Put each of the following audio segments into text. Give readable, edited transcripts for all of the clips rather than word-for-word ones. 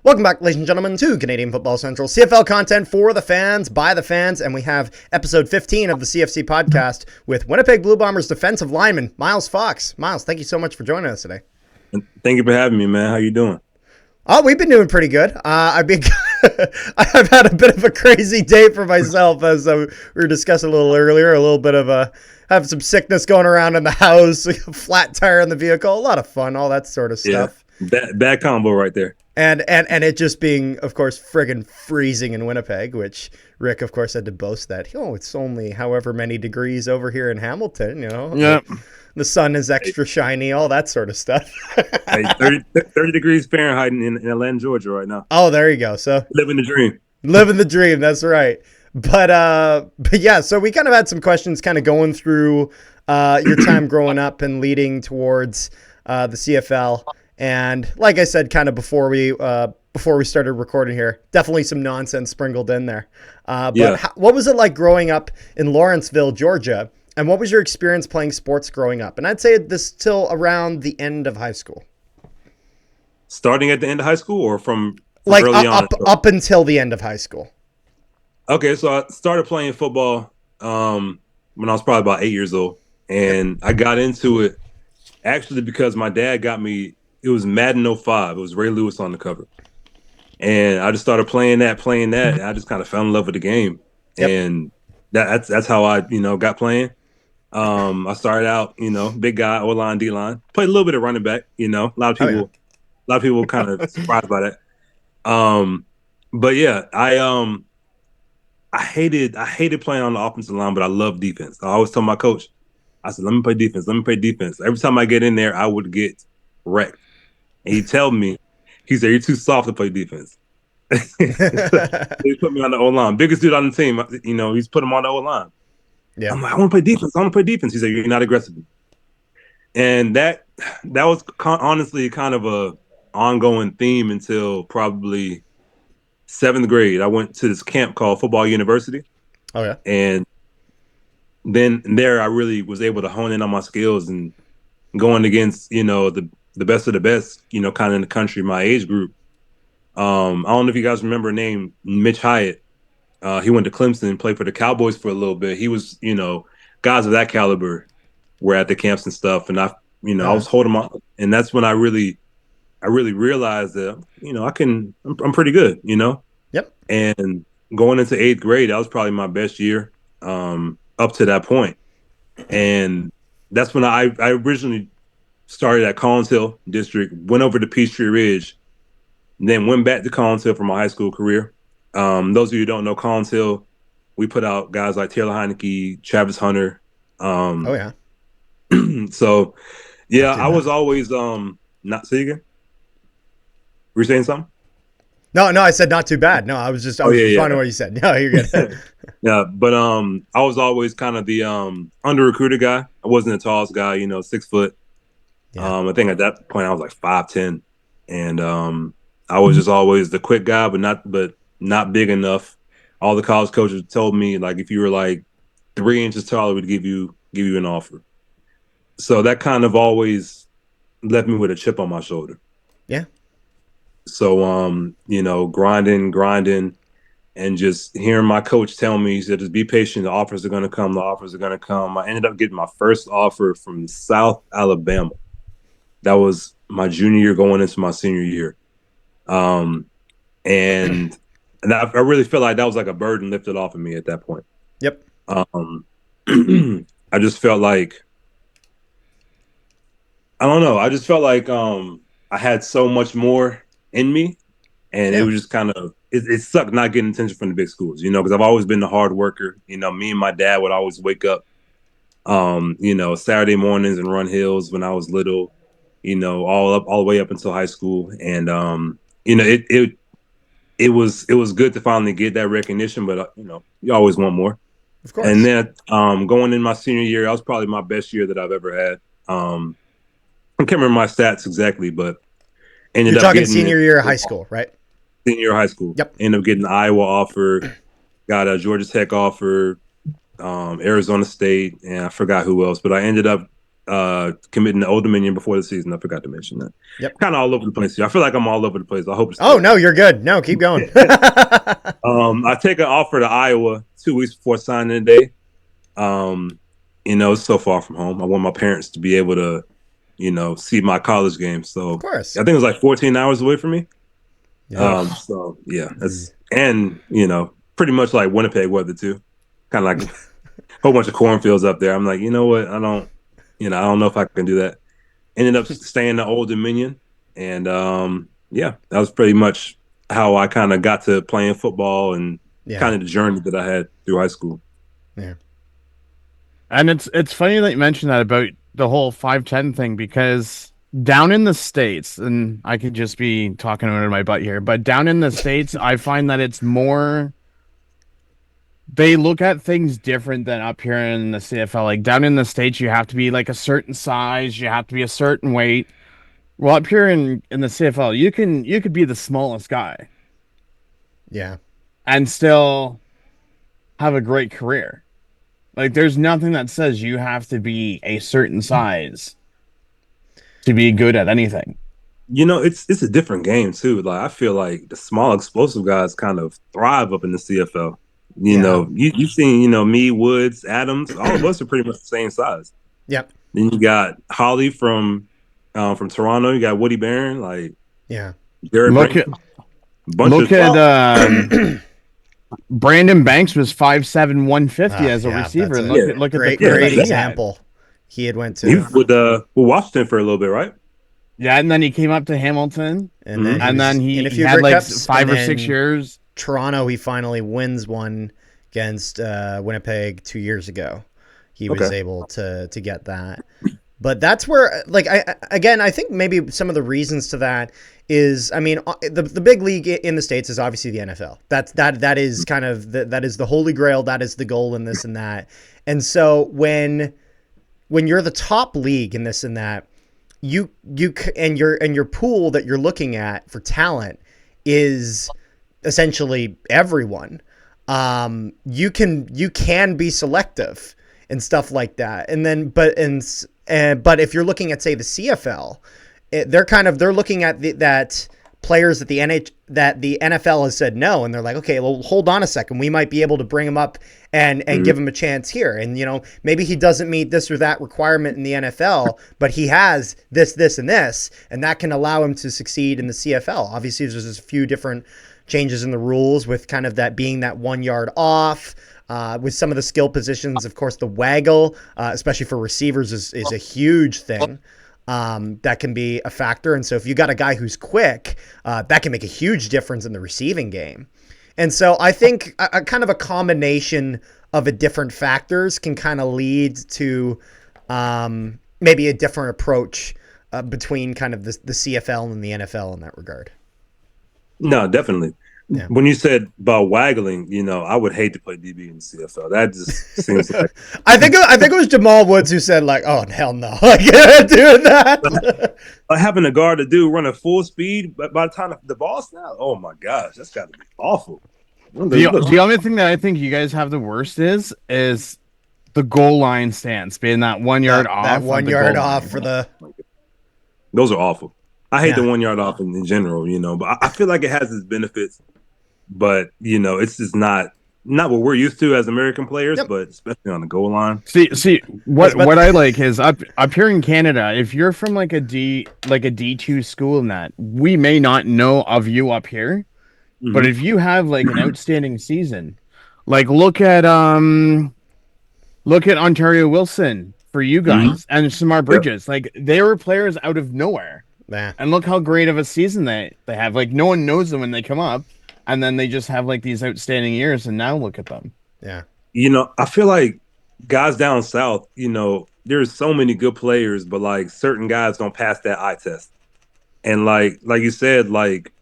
Welcome back, ladies and gentlemen, to Canadian Football Central, CFL content for the fans, by the fans, and we have episode 15 of the CFC podcast with Winnipeg Blue Bombers defensive lineman Miles Fox. Miles, thank you so much for joining us today. Thank you for having me, man. How you doing? Oh, we've been doing pretty good. I've had a bit of a crazy day for myself, as we were discussing a little earlier. A little bit of have some sickness going around in the house, flat tire in the vehicle, a lot of fun, all that sort of stuff. Yeah, bad combo right there. And it just being, of course, friggin' freezing in Winnipeg, which Rick, of course, had to boast that, it's only however many degrees over here in Hamilton, Yeah. The sun is extra shiny, all that sort of stuff. Hey, 30 degrees Fahrenheit in Atlanta, Georgia right now. Oh, there you go. So living the dream. Living the dream, that's right. But yeah, so we kind of had some questions kind of going through your time growing up and leading towards the CFL. And like I said, kind of before we started recording here, definitely some nonsense sprinkled in there. What was it like growing up in Lawrenceville, Georgia? And what was your experience playing sports growing up? And I'd say this till around the end of high school. Starting at the end of high school, or from like early on? Up until the end of high school. Okay, so I started playing football when I was probably about 8 years old. And I got into it actually because my dad got me. It was Madden 05. It was Ray Lewis on the cover. And I just started playing that. And I just kind of fell in love with the game. Yep. And that's how I, got playing. I started out, big guy, O-line, D-line. Played a little bit of running back, a lot of people kind of surprised by that. But yeah, I hated playing on the offensive line, but I love defense. I always tell my coach, I said, let me play defense. Every time I get in there, I would get wrecked. And he'd tell me, he said, you're too soft to play defense. He put me on the O-line. Biggest dude on the team, he's put him on the O-line. Yeah. I'm like, I want to play defense. He said, you're not aggressive. And that was honestly kind of a ongoing theme until probably 7th grade. I went to this camp called Football University. Oh, yeah. And then there I really was able to hone in on my skills and going against, the best of the best, kind of in the country, my age group. I don't know if you guys remember a name, Mitch Hyatt. He went to Clemson and played for the Cowboys for a little bit. He was, guys of that caliber were at the camps and stuff. And I was holding my, and that's when I really realized that, I'm pretty good, Yep. And going into 8th grade, that was probably my best year up to that point. And that's when I originally started at Collins Hill District, went over to Peachtree Ridge, then went back to Collins Hill for my high school career. Those of you who don't know Collins Hill, we put out guys like Taylor Heineke, Travis Hunter. Oh, yeah. So, yeah, I was always not say again. Were you saying something? No, I said not too bad. No, I was just finding what you said. No, you're good. Yeah, but I was always kind of the under-recruited guy. I wasn't the tallest guy, 6 foot. Yeah. I think at that point I was like 5'10", and I was just always the quick guy, but not big enough. All the college coaches told me, like, if you were like 3 inches taller, we'd give you an offer. So that kind of always left me with a chip on my shoulder. Yeah. So grinding, and just hearing my coach tell me, he said, just be patient. The offers are going to come. I ended up getting my first offer from South Alabama. That was my junior year going into my senior year. And I really feel like that was like a burden lifted off of me at that point. Yep. I just felt like, I don't know. I just felt like I had so much more in me, and it was just kind of, it sucked not getting attention from the big schools, because I've always been the hard worker. Me and my dad would always wake up, Saturday mornings and run hills when I was little, all the way up until high school. And, it was good to finally get that recognition, but you always want more. Of course. And then going in my senior year, that was probably my best year that I've ever had. I can't remember my stats exactly, but ended You're up talking senior year of high school, right? Senior year of high school. Yep. Ended up getting an Iowa offer, got a Georgia Tech offer, Arizona State, and I forgot who else, but I ended up committing to Old Dominion before the season. I forgot to mention that. Yep. Kind of all over the place. I feel like I'm all over the place. I hope it's Oh no, you're good. No, keep going. I take an offer to Iowa 2 weeks before signing day. It's so far from home. I want my parents to be able to, see my college game. So Of course. I think it was like 14 hours away from me. Yeah. So yeah, that's and pretty much like Winnipeg weather too. Kind of like a whole bunch of cornfields up there. I'm like, you know what? I don't know if I can do that. Ended up staying in the Old Dominion, and that was pretty much how I kind of got to playing football and kind of the journey that I had through high school. Yeah. And it's funny that you mentioned that about the whole 5'10" thing, because down in the States, and I could just be talking out of my butt here, but down in the States, I find that it's more, they look at things different than up here in the CFL. Like down in the States, you have to be like a certain size, you have to be a certain weight. Well, up here in the CFL, you could be the smallest guy. Yeah. And still have a great career. Like, there's nothing that says you have to be a certain size to be good at anything. It's a different game too. Like I feel like the small explosive guys kind of thrive up in the CFL. You've seen, me, Woods, Adams, all of us are pretty much the same size. Yep. Then you got Holly from Toronto. You got Woody Barron, like Jared Look at Brandon Banks was 5'7", 150 as a receiver. And look at the great example he had went to. He was with Washington for a little bit, right? Yeah, and then he came up to Hamilton, and then he a few had like hiccups, 5 or 6 years. Toronto, he finally wins one against Winnipeg 2 years ago. He was able to get that. But that's where, like, I think maybe some of the reasons to that is, I mean, the big league in the States is obviously the NFL. That is kind of that is the holy grail. That is the goal in this and that. And so when you're the top league in this and that, you and your pool that you're looking at for talent is essentially everyone. You can be selective and stuff like that. And then, but if you're looking at, say, the CFL, they're looking at that players that the NFL has said no, and they're like, okay, well, hold on a second, we might be able to bring him up and give him a chance here, and maybe he doesn't meet this or that requirement in the NFL, but he has this, and this, and that can allow him to succeed in the CFL. Obviously, there's a few different changes in the rules with kind of that being that 1 yard off. With some of the skill positions, of course, the waggle, especially for receivers, is a huge thing that can be a factor. And so if you got a guy who's quick, that can make a huge difference in the receiving game. And so I think a kind of a combination of different factors can kind of lead to maybe a different approach between kind of the CFL and the NFL in that regard. No, definitely. Yeah. When you said about waggling, I would hate to play DB in the CFL. That just seems like I think it was Jamal Woods who said, like, "Oh hell no, like doing that." Having a guard to do run at full speed, but by the time the ball's now, oh my gosh, that's got to be awful. The only thing that I think you guys have the worst is the goal line stance, being that 1 yard off. That 1 yard off for the. Those are awful. I hate the 1 yard off in general, but I feel like it has its benefits. But it's just not what we're used to as American players, but especially on the goal line. See what I like is up here in Canada, if you're from like a D2 school and that, we may not know of you up here, but if you have like an outstanding season, like look at Ontario Wilson for you guys and Samar Bridges, like they were players out of nowhere, and look how great of a season they have. Like no one knows them when they come up. And then they just have like these outstanding years, and now look at them. Yeah. I feel like guys down south, there's so many good players, but like certain guys don't pass that eye test. And like you said, like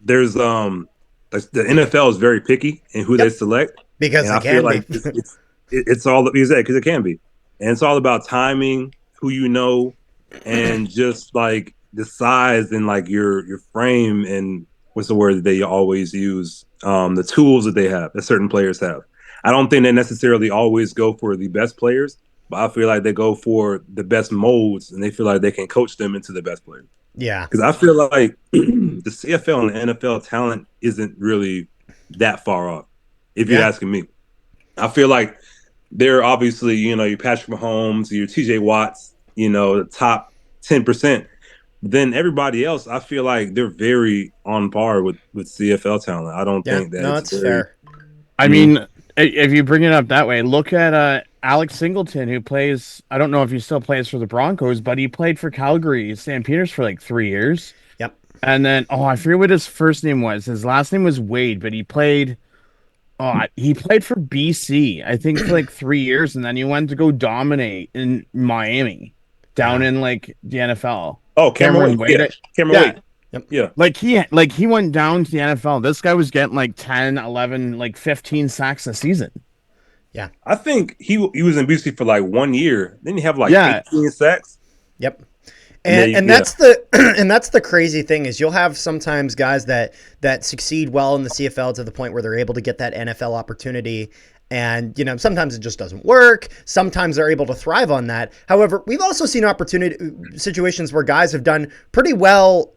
there's the NFL is very picky in who they select. Because I feel like it's all because it can be. And it's all about timing, who and just like the size and like your frame and what's the word that they always use? The tools that they have, that certain players have. I don't think they necessarily always go for the best players, but I feel like they go for the best molds, and they feel like they can coach them into the best players. Yeah. Because I feel like the CFL and the NFL talent isn't really that far off, if you're asking me. I feel like they're obviously, your Patrick Mahomes, your TJ Watts, the top 10%. Then everybody else, I feel like they're very on par with CFL talent. I don't think that no, it's that's fair. I mean, if you bring it up that way, look at Alex Singleton, who plays, I don't know if he still plays for the Broncos, but he played for Calgary Stampeders for like 3 years. Yep. And then, I forget what his first name was. His last name was Wade, but he played for BC, I think, for like 3 years. And then he went to go dominate in Miami down in like the NFL. Oh, Cameron Wade. Yeah. Cameron Wade. Yep. Yeah. Like he went down to the NFL. This guy was getting like 10, 11, like 15 sacks a season. Yeah. I think he was in BC for like 1 year. Then you have like 18 sacks. Yep. And that's the crazy thing is you'll have sometimes guys that succeed well in the CFL to the point where they're able to get that NFL opportunity. And, sometimes it just doesn't work. Sometimes they're able to thrive on that. However, we've also seen situations where guys have done pretty well,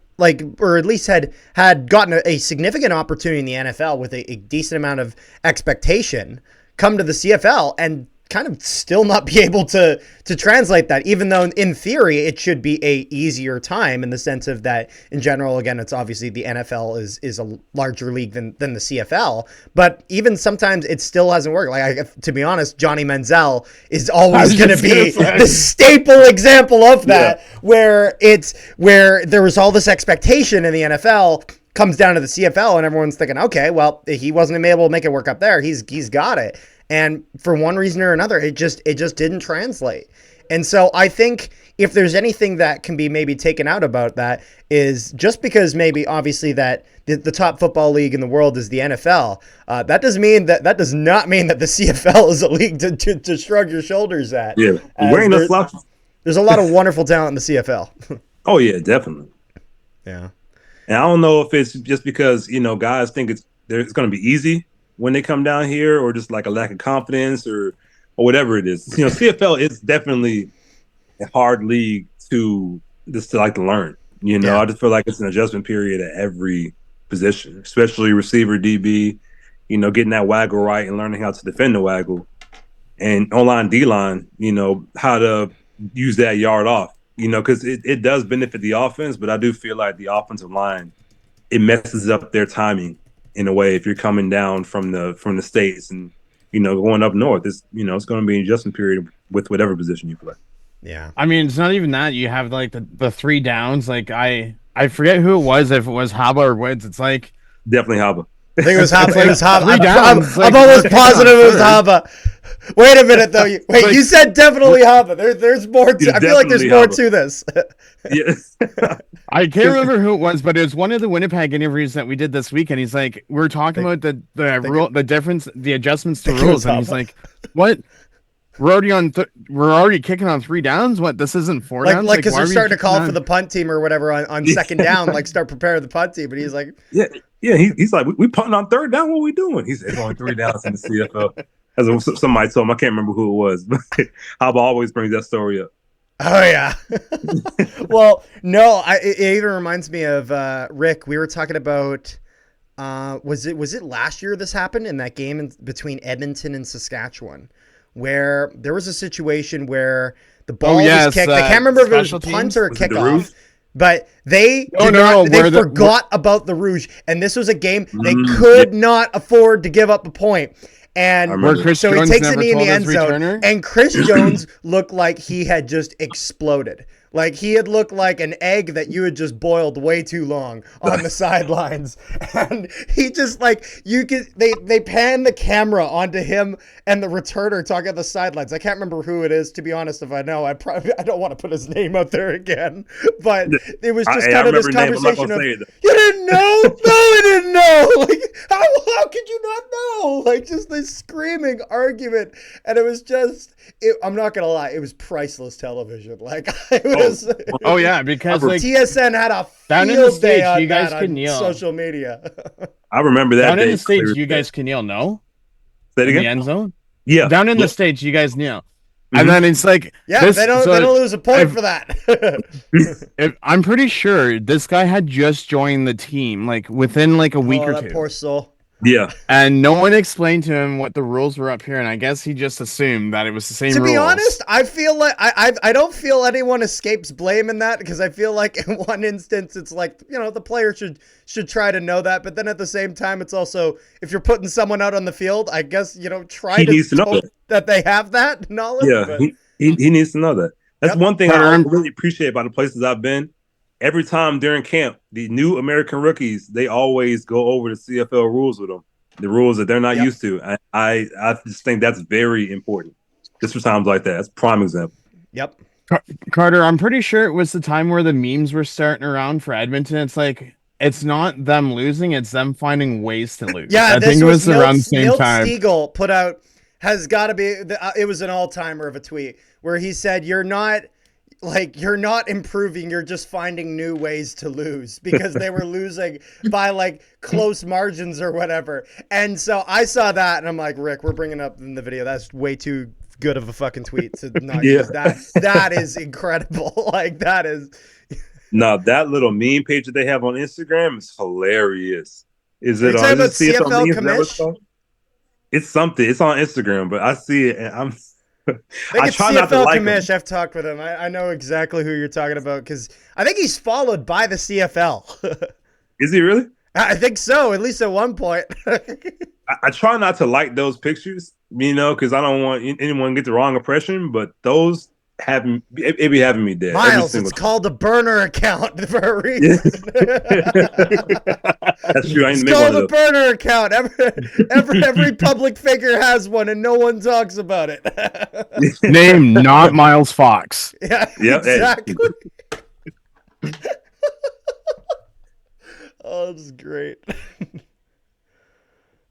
or at least had gotten a significant opportunity in the NFL with a decent amount of expectation, come to the CFL and kind of still not be able to translate that, even though in theory it should be a easier time in the sense of that in general, again, it's obviously the NFL is a larger league than the CFL, but even sometimes it still hasn't worked. To be honest, Johnny Manziel is always going to be the staple example of that, where there was all this expectation in the NFL comes down to the CFL and everyone's thinking, okay, well, he wasn't able to make it work up there. He's got it. And for one reason or another, it just didn't translate. And so I think if there's anything that can be maybe taken out about that is just because maybe obviously that the top football league in the world is the NFL, that does not mean that the CFL is a league to shrug your shoulders at. Yeah, wearing the slouches. There's a lot of wonderful talent in the CFL. Oh yeah, definitely. Yeah. And I don't know if it's just because, guys think it's going to be easy when they come down here, or just like a lack of confidence or whatever it is. CFL is definitely a hard league to learn. I just feel like it's an adjustment period at every position, especially receiver, DB, getting that waggle right and learning how to defend the waggle. And online D-line, how to use that yard off, because it does benefit the offense, but I do feel like the offensive line, it messes up their timing in a way if you're coming down from the States and, going up north. It's, it's going to be an adjustment period with whatever position you play. Yeah. I mean, it's not even that. You have like the 3 downs. Like I forget who it was, if it was Haba or Woods. It's like definitely Haba. I think it was Haba. It was Haba. I'm like, almost positive it was Haba. Wait a minute, though. You said definitely Haba. There's more to. I feel like there's more to this. Yes. I can't remember who it was, but it was one of the Winnipeg interviews that we did this week, and he's like, we're talking about the rule, the difference, the adjustments to rules, and he's like, what? We're already kicking on 3 downs. What? This isn't 4 downs. Because they're starting to call for the punt team or whatever on second down. Start preparing the punt team. But he's like, yeah. He's like, we punting on 3rd down. What are we doing? He said, only 3 downs in the CFL. As somebody told him, I can't remember who it was, but Haba always brings that story up. Oh yeah. Well, no, it even reminds me of Rick. We were talking about. Was it last year this happened in that game between Edmonton and Saskatchewan, where there was a situation where the ball was kicked. I can't remember if it was a punt or a kickoff, but they forgot about the Rouge, and this was a game they could not afford to give up a point. And so he takes a knee in the end zone, and Chris Jones looked like he had just exploded. Like he had looked like an egg that you had just boiled way too long on the sidelines. And he just they pan the camera onto him and the returner talking at the sidelines. I can't remember who it is, to be honest. If I know, I don't want to put his name out there again. But it was just kind of this conversation of, you didn't know? No, I didn't know. How could you not know? Just this screaming argument. And it was just, I'm not going to lie, it was priceless television. Yeah, because TSN had a field day on that on social media. I remember that. Down in the States, you guys can yell no? Say it in the again? end zone. Yeah. Down in the States, you guys knew. Mhm. And then it's like, Yeah, this, they don't lose a point for that. I'm pretty sure this guy had just joined the team, like within like a week Oh, or that two. poor soul. Yeah. And no one explained to him what the rules were up here, and I guess he just assumed that it was the same To rules. be honest, I feel like I don't feel anyone escapes blame in that, because I feel like in one instance it's like, the player should try to know that, but then at the same time it's also, if you're putting someone out on the field, I guess try He to needs to know hope that they have that knowledge. Yeah, But, he needs to know that. That's Yep. one thing I Carter, really appreciate about the places I've been. Every time during camp, the new American rookies, they always go over the CFL rules with them, the rules that they're not Yep. used to. I just think that's very important. Just for times like that. That's a prime example. Yep. Carter, I'm pretty sure it was the time where the memes were starting around for Edmonton. It's like, it's not them losing, it's them finding ways to lose. Yeah, I think it was around the same Milt time. Stiegel put out, has got to be, it was an all-timer of a tweet where he said, you're not improving, you're just finding new ways to lose, because they were losing by like close margins or whatever. And so I saw that and I'm like, Rick, we're bringing up in the video, that's way too good of a fucking tweet to not use that. That is incredible. Like, that is... No, that little meme page that they have on Instagram is hilarious. Is it talking on about CFL CFL memes? commish? It's something. It's on Instagram, but I see it and I think I it's try CFL not to like commish. him. I've talked with him. I know exactly who you're talking about, because I think he's followed by the CFL. Is he really? I think so, at least at one point. I try not to like those pictures, because I don't want anyone to get the wrong impression. But those it be having me dead. Miles, it's called a burner account for a reason. That's true. I It's need to make called one a of those. burner account. Every public figure has one, and no one talks about it. Name not Miles Fox. Yeah, Yep, hey. exactly. Oh, this is great.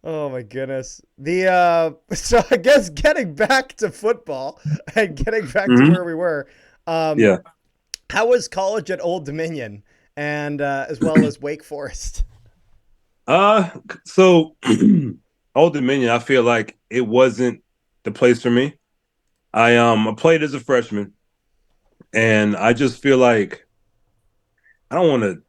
Oh my goodness. So I guess getting back to football and getting back to where we were. Yeah. How was college at Old Dominion, and as well as Wake Forest? So Old Dominion, I feel like it wasn't the place for me. I played as a freshman, and I just feel like I don't want to.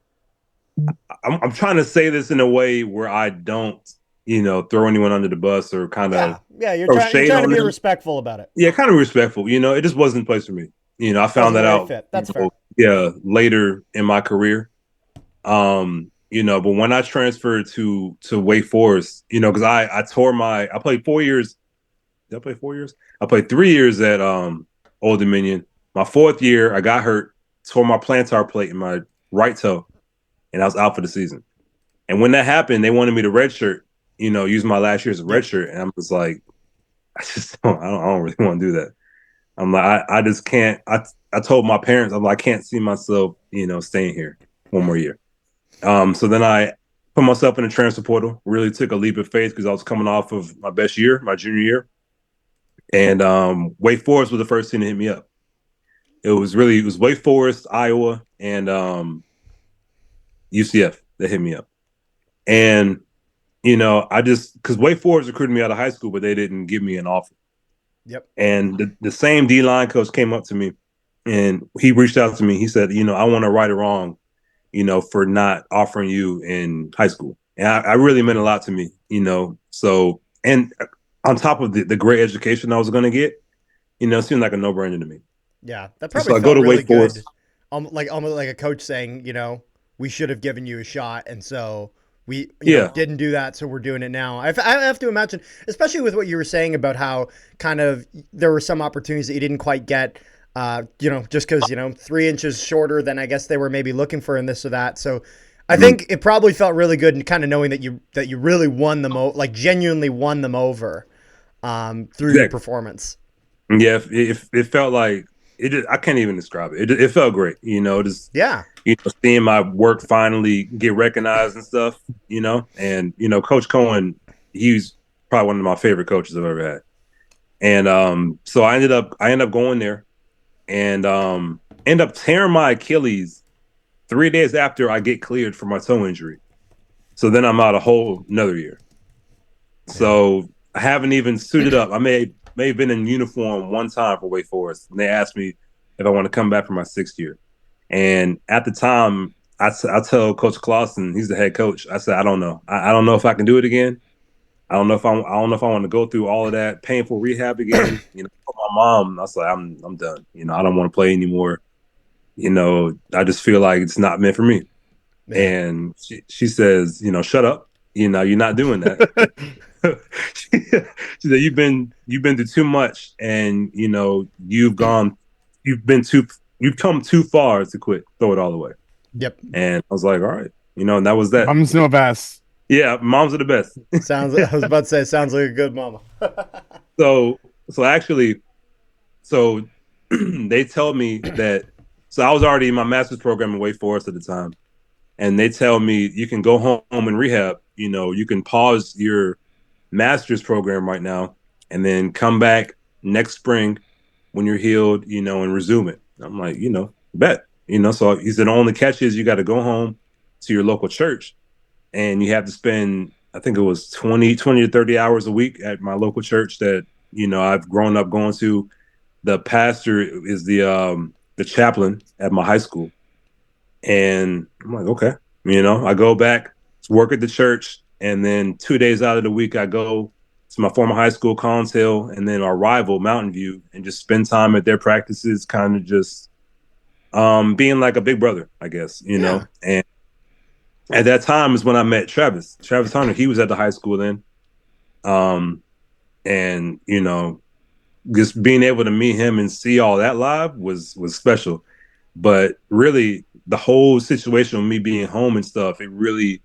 I'm trying to say this in a way where I don't, throw anyone under the bus or kind of you're trying to be respectful about it. Yeah, kind of respectful. It just wasn't the place for me. I found that out. That's fair. Yeah, later in my career. But when I transferred to Wake Forest, because I played 4 years. Did I play 4 years? I played 3 years at Old Dominion. My 4th year, I got hurt, tore my plantar plate in my right toe, and I was out for the season. And when that happened, they wanted me to redshirt, use my last year as a redshirt, and I'm just like, I don't really want to do that. I'm like, I just can't. I told my parents, I'm like, I can't see myself, staying here one more year. So then I put myself in the transfer portal, really took a leap of faith because I was coming off of my best year, my junior year. And Wake Forest was the first team to hit me up. It was Wake Forest, Iowa, and UCF that hit me up. And, because Wake Forest recruited me out of high school, but they didn't give me an offer. Yep. And the same D-line coach came up to me and he reached out to me. He said, I want to right or wrong, for not offering you in high school. And I really meant a lot to me, So, and on top of the great education I was going to get, it seemed like a no-brainer to me. Yeah, that probably so I felt go to really Wake Forest. Good. Almost like a coach saying, we should have given you a shot, and so we didn't do that, so we're doing it now. I have to imagine, especially with what you were saying about how kind of there were some opportunities that you didn't quite get, just because, 3 inches shorter than I guess they were maybe looking for in this or that. So I think it probably felt really good, and kind of knowing that you really won them genuinely won them over through your performance. Yeah, it felt like it. I can't even describe it. It felt great, seeing my work finally get recognized and stuff, and Coach Cohen, he's probably one of my favorite coaches I've ever had. And so I ended up going there, and end up tearing my Achilles 3 days after I get cleared for my toe injury. So then I'm out a whole another year. So I haven't even suited up. I may have been in uniform one time for Wake Forest, and they asked me if I want to come back for my 6th year. And at the time, I tell Coach Clausen, he's the head coach. I said, I don't know. I don't know if I can do it again. I don't know if I want to go through all of that painful rehab again. For my mom, I was like, I'm done. I don't want to play anymore. I just feel like it's not meant for me. Man. And she says, shut up. You're not doing that. She said, you've been through too much, and you've come too far to quit. Throw it all away. Yep. And I was like, all right, and that was that. Moms know best. Yeah, moms are the best. I was about to say, sounds like a good mama. So actually, they tell me that. So I was already in my master's program in Wake Forest at the time, and they tell me you can go home and rehab. You can pause your master's program right now, and then come back next spring when you're healed, and resume it. I'm like, bet. So he said the only catch is you got to go home to your local church, and you have to spend, I think it was 20 to 30 hours a week at my local church that I've grown up going to. The pastor is the chaplain at my high school, and I'm like, okay, I go back to work at the church, and then 2 days out of the week I go to my former high school, Collins Hill, and then our rival, Mountain View, and just spend time at their practices, kind of just being like a big brother, I guess, Yeah. And at that time is when I met Travis Hunter. He was at the high school then. And, just being able to meet him and see all that live was special. But really, the whole situation of me being home and stuff, it really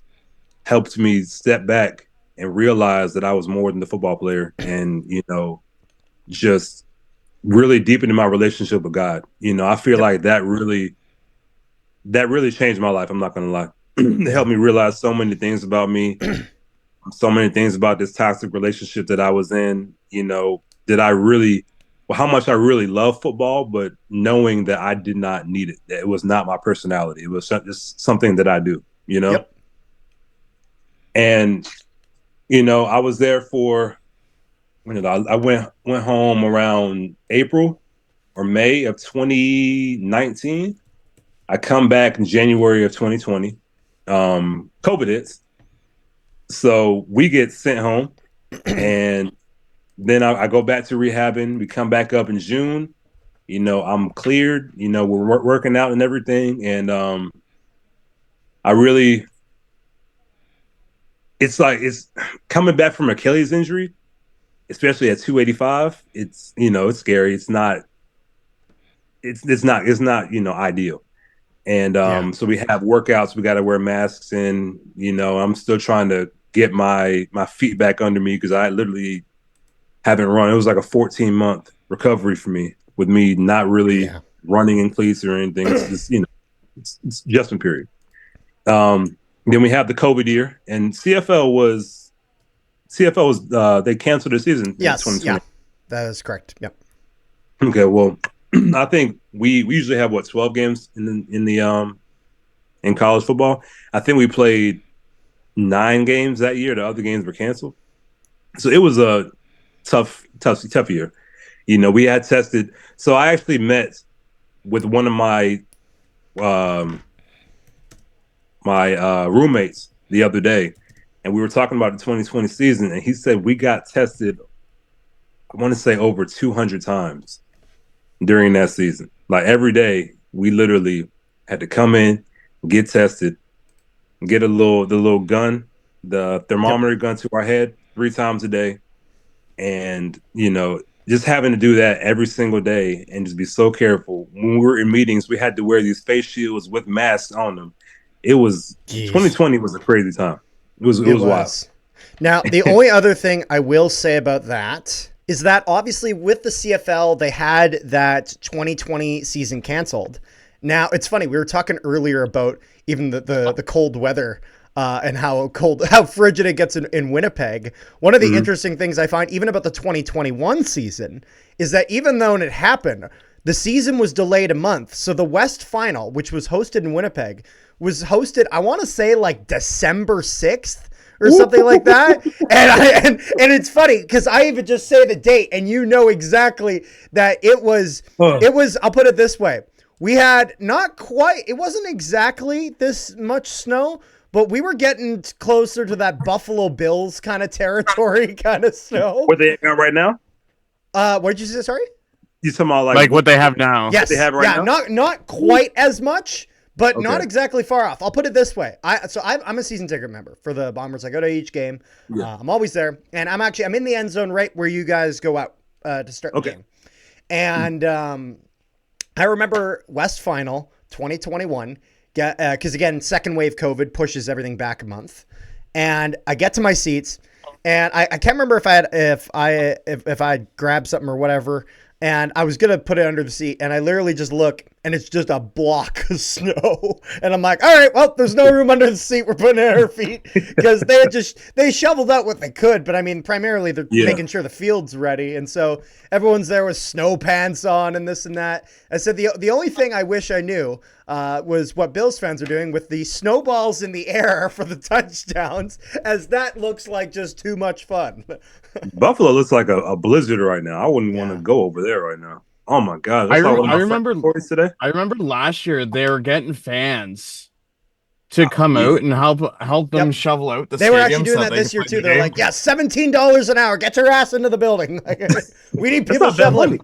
helped me step back and realize that I was more than the football player, and, just really deepening my relationship with God. I feel like that really changed my life. I'm not going to lie. It helped me realize so many things about me, so many things about this toxic relationship that I was in, that how much I really love football, but knowing that I did not need it, that it was not my personality. It was just something that I do, Yep. And, I was there for, I went home around April or May of 2019. I come back in January of 2020. COVID hits. So we get sent home, and then I go back to rehabbing. We come back up in June. I'm cleared. We're working out and everything. And it's coming back from Achilles injury, especially at 285. It's scary. It's not ideal. And so we have workouts. We got to wear masks, and I'm still trying to get my feet back under me because I literally haven't run. It was like a 14-month recovery for me, with me not really running in cleats or anything. It's just it's adjustment period. Then we have the COVID year, and CFL was they canceled their season. Yes, in 2020. yeah, that is correct. Yep. Okay, well, I think we usually have 12 games in college football. I think we played 9 games that year. The other games were canceled, so it was a tough year. We had tested. So I actually met with one of my roommates the other day, and we were talking about the 2020 season, and he said we got tested, I want to say over 200 times during that season. Like every day, we literally had to come in, get tested, get the little gun, the thermometer gun to our head 3 times a day. And, just having to do that every single day and just be so careful. When we were in meetings, we had to wear these face shields with masks on them. It was 2020 was a crazy time. It was wild. Now, the only other thing I will say about that is that obviously with the CFL, they had that 2020 season canceled. Now, it's funny. We were talking earlier about even the cold weather and how frigid it gets in Winnipeg. One of the interesting things I find even about the 2021 season is that even though it happened, the season was delayed a month. So the West Final, which was hosted in Winnipeg, was hosted, I want to say like December 6th, or something like that. And it's funny because I even just say the date and you know exactly that it was, I'll put it this way. We had it wasn't exactly this much snow, but we were getting closer to that Buffalo Bills kind of territory kind of snow. What they got right now? What did you say? Sorry? You talking about like what they have now? Yes. They have right now? Not quite as much, but not exactly far off. I'll put it this way. I'm a season ticket member for the Bombers. I go to each game. Yeah. I'm always there. And I'm in the end zone right where you guys go out to start the game. And I remember West Final 2021, because again, second wave COVID pushes everything back a month. And I get to my seats, and I can't remember if I grabbed something or whatever, and I was gonna put it under the seat, and I literally just look, and it's just a block of snow, and I'm like, all right, well, there's no room under the seat. We're putting it at our feet, because they shoveled out what they could, but I mean, primarily they're making sure the field's ready, and so everyone's there with snow pants on and this and that. I said the only thing I wish I knew was what Bills fans are doing with the snowballs in the air for the touchdowns, as that looks like just too much fun. Buffalo looks like a blizzard right now. I wouldn't want to go over there right now. Oh my God! I remember today. I remember last year they were getting fans to come out and help them shovel out the stadium. They were actually doing that this year too. They're like, yeah, $17 an hour. Get your ass into the building. We need people shoveling.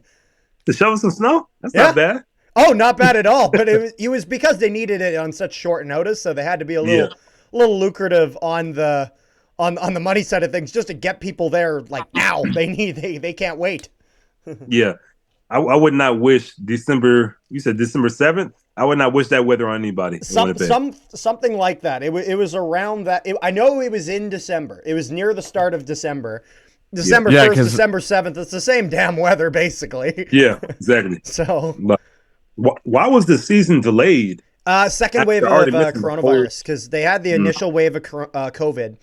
To shovel some snow? That's not bad. Oh, not bad at all. But it was because they needed it on such short notice, so they had to be a little lucrative on the money side of things, just to get people there like now. They can't wait. Yeah. I would not wish December. You said December 7th. I would not wish that weather on anybody. Something like that. It was around that. I know it was in December. It was near the start of December. December 1st, December 7th. It's the same damn weather, basically. Yeah, exactly. So, why was the season delayed? Second wave of coronavirus, because they had the initial wave of COVID,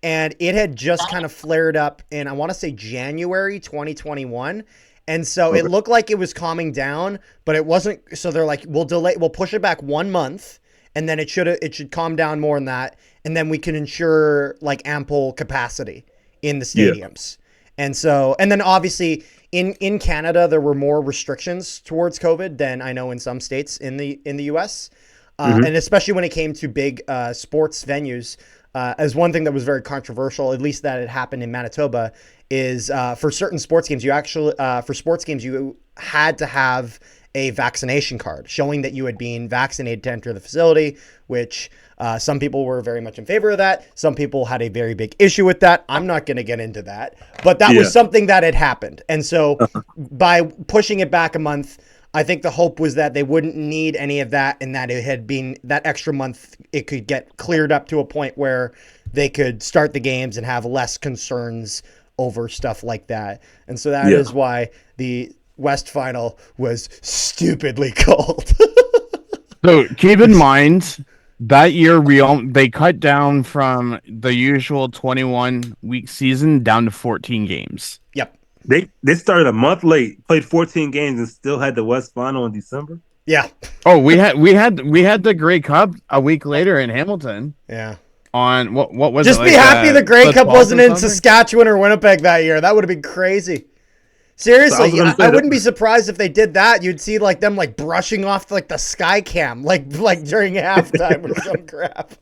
and it had just kind of flared up in, I want to say, January 2021. And so it looked like it was calming down, but it wasn't. So they're like, we'll push it back 1 month, and then it should calm down more than that, and then we can ensure like ample capacity in the stadiums. Yeah. And then obviously in Canada there were more restrictions towards COVID than I know in some states in the US, and especially when it came to big sports venues. As one thing that was very controversial, at least that had happened in Manitoba, is for certain sports games, you had to have a vaccination card showing that you had been vaccinated to enter the facility, which some people were very much in favor of that. Some people had a very big issue with that. I'm not going to get into that, but that was something that had happened. And so by pushing it back a month, I think the hope was that they wouldn't need any of that, and that it had been that extra month, it could get cleared up to a point where they could start the games and have less concerns over stuff like that. And so that is why the West Final was stupidly cold. So keep in mind that year they cut down from the usual 21-week season down to 14 games. Yep. They started a month late, played 14 games, and still had the West Final in December. Yeah. Oh, we had the Grey Cup a week later in Hamilton. Yeah. On what was just it? Just be happy the Grey Cup wasn't in Saskatchewan or Winnipeg that year. That would have been crazy. Seriously, so I wouldn't be surprised if they did that. You'd see like them like brushing off like the sky cam like during halftime or some crap.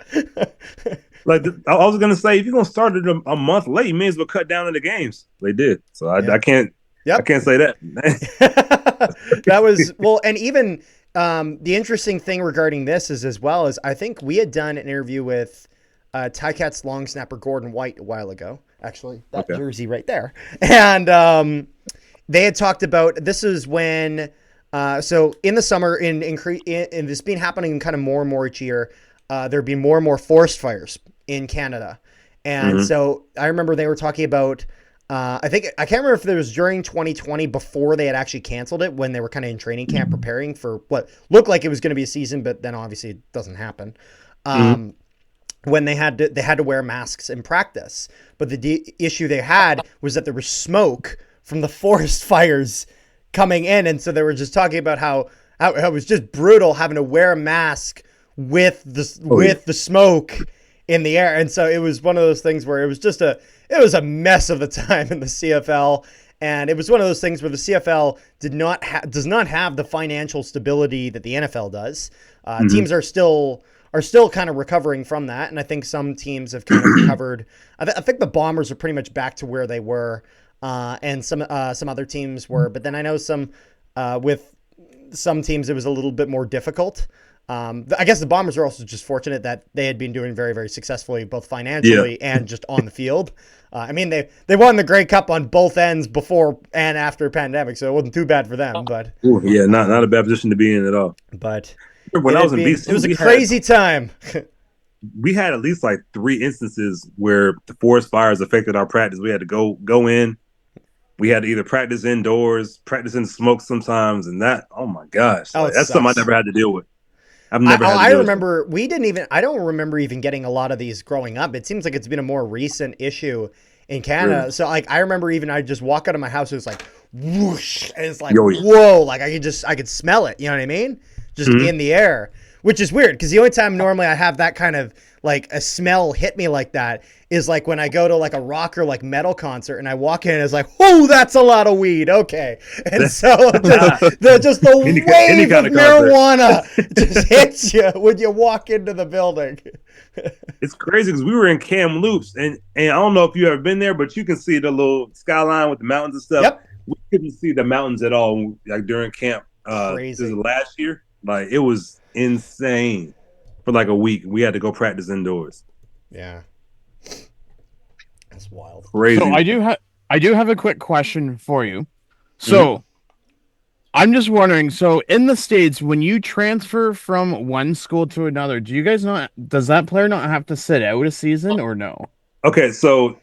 Like I was gonna say, if you're gonna start it a month late, you may as well cut down in the games. They did, so I can't. Yep. I can't say that. That was and even the interesting thing regarding this is as well as I think we had done an interview with Ticats long snapper Gordon White a while ago. Actually, that jersey right there, and they had talked about this is when. So in the summer, in this been happening kind of more and more each year, there'd be more and more forest fires in Canada. And so I remember they were talking about, I can't remember if it was during 2020 before they had actually canceled it, when they were kind of in training camp preparing for what looked like it was going to be a season, but then obviously it doesn't happen. When they had to wear masks in practice. But the issue they had was that there was smoke from the forest fires coming in. And so they were just talking about how it was just brutal having to wear a mask with the smoke in the air. And so it was one of those things where it was a mess of the time in the CFL. And it was one of those things where the CFL does not have the financial stability that the NFL does. Teams are still kind of recovering from that. And I think some teams have kind of recovered. I think the Bombers are pretty much back to where they were. And some other teams were, but then I know with some teams it was a little bit more difficult. I guess the Bombers are also just fortunate that they had been doing very, very successfly, both financially and just on the field. I mean, they won the Grey Cup on both ends before and after pandemic, so it wasn't too bad for them. But not a bad position to be in at all. But when I was in BC, it was a crazy time. We had at least like 3 instances where the forest fires affected our practice. We had to go in. We had to either practice indoors, practice in smoke sometimes, and that, oh my gosh, that's something I never had to deal with. I've never had to deal with. I don't remember even getting a lot of these growing up. It seems like it's been a more recent issue in Canada. Really? So like I remember I just walk out of my house, it was like whoosh, and it's like whoa, like I could smell it. You know what I mean? Just in the air, which is weird because the only time normally I have that kind of like a smell hit me like that is like when I go to like a rock or like metal concert and I walk in and it's like, oh, that's a lot of weed. Okay. And so just the wave of marijuana just hits you when you walk into the building. It's crazy because we were in Kamloops and I don't know if you've ever been there, but you can see the little skyline with the mountains and stuff. Yep. We couldn't see the mountains at all like during camp crazy. Last year. Like it was insane. For like a week, we had to go practice indoors. Yeah, that's wild. Crazy. So I do have a quick question for you. So I'm just wondering. So in the States, when you transfer from one school to another, does that player not have to sit out a season or no? Okay, so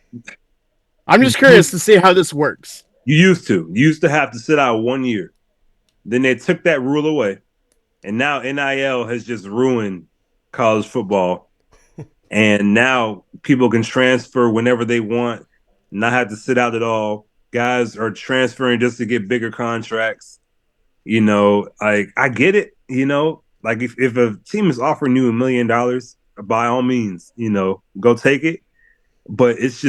I'm just curious to see how this works. You used to have to sit out 1 year. Then they took that rule away, and now NIL has just ruined college football, and now people can transfer whenever they want, not have to sit out at all. Guys are transferring just to get bigger contracts. You know, I get it. You know, like if a team is offering you $1 million, by all means, you know, go take it. But it's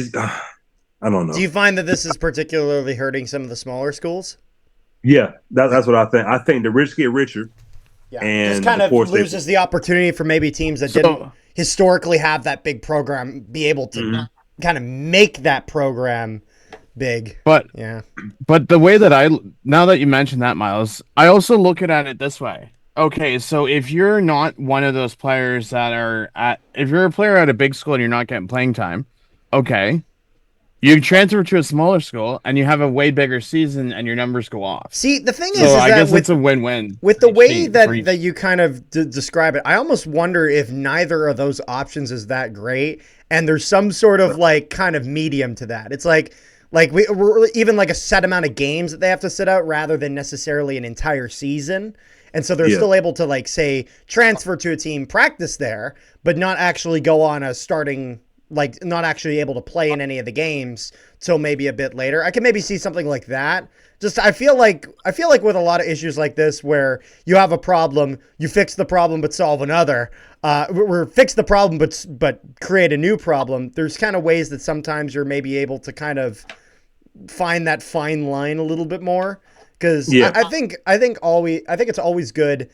I don't know. Do you find that this is particularly hurting some of the smaller schools? Yeah, that's what I think. I think the rich get richer. Yeah, and just kind of loses the opportunity for maybe teams that didn't historically have that big program be able to kind of make that program big. But the way that now that you mentioned that, Miles, I also look at it this way. Okay, so if you're not one of those players if you're a player at a big school and you're not getting playing time, okay. You transfer to a smaller school and you have a way bigger season and your numbers go off. See, the thing is I guess it's a win-win. With the way that you kind of describe it, I almost wonder if neither of those options is that great and there's some sort of like kind of medium to that. It's like we're even like a set amount of games that they have to sit out rather than necessarily an entire season. And so they're still able to like say transfer to a team, practice there, but not actually go on a starting, like not actually able to play in any of the games till maybe a bit later. I can maybe see something like that. Just I feel like with a lot of issues like this where you have a problem, you fix the problem but solve another. Or fix the problem but create a new problem. There's kind of ways that sometimes you're maybe able to kind of find that fine line a little bit more. Because I think it's always good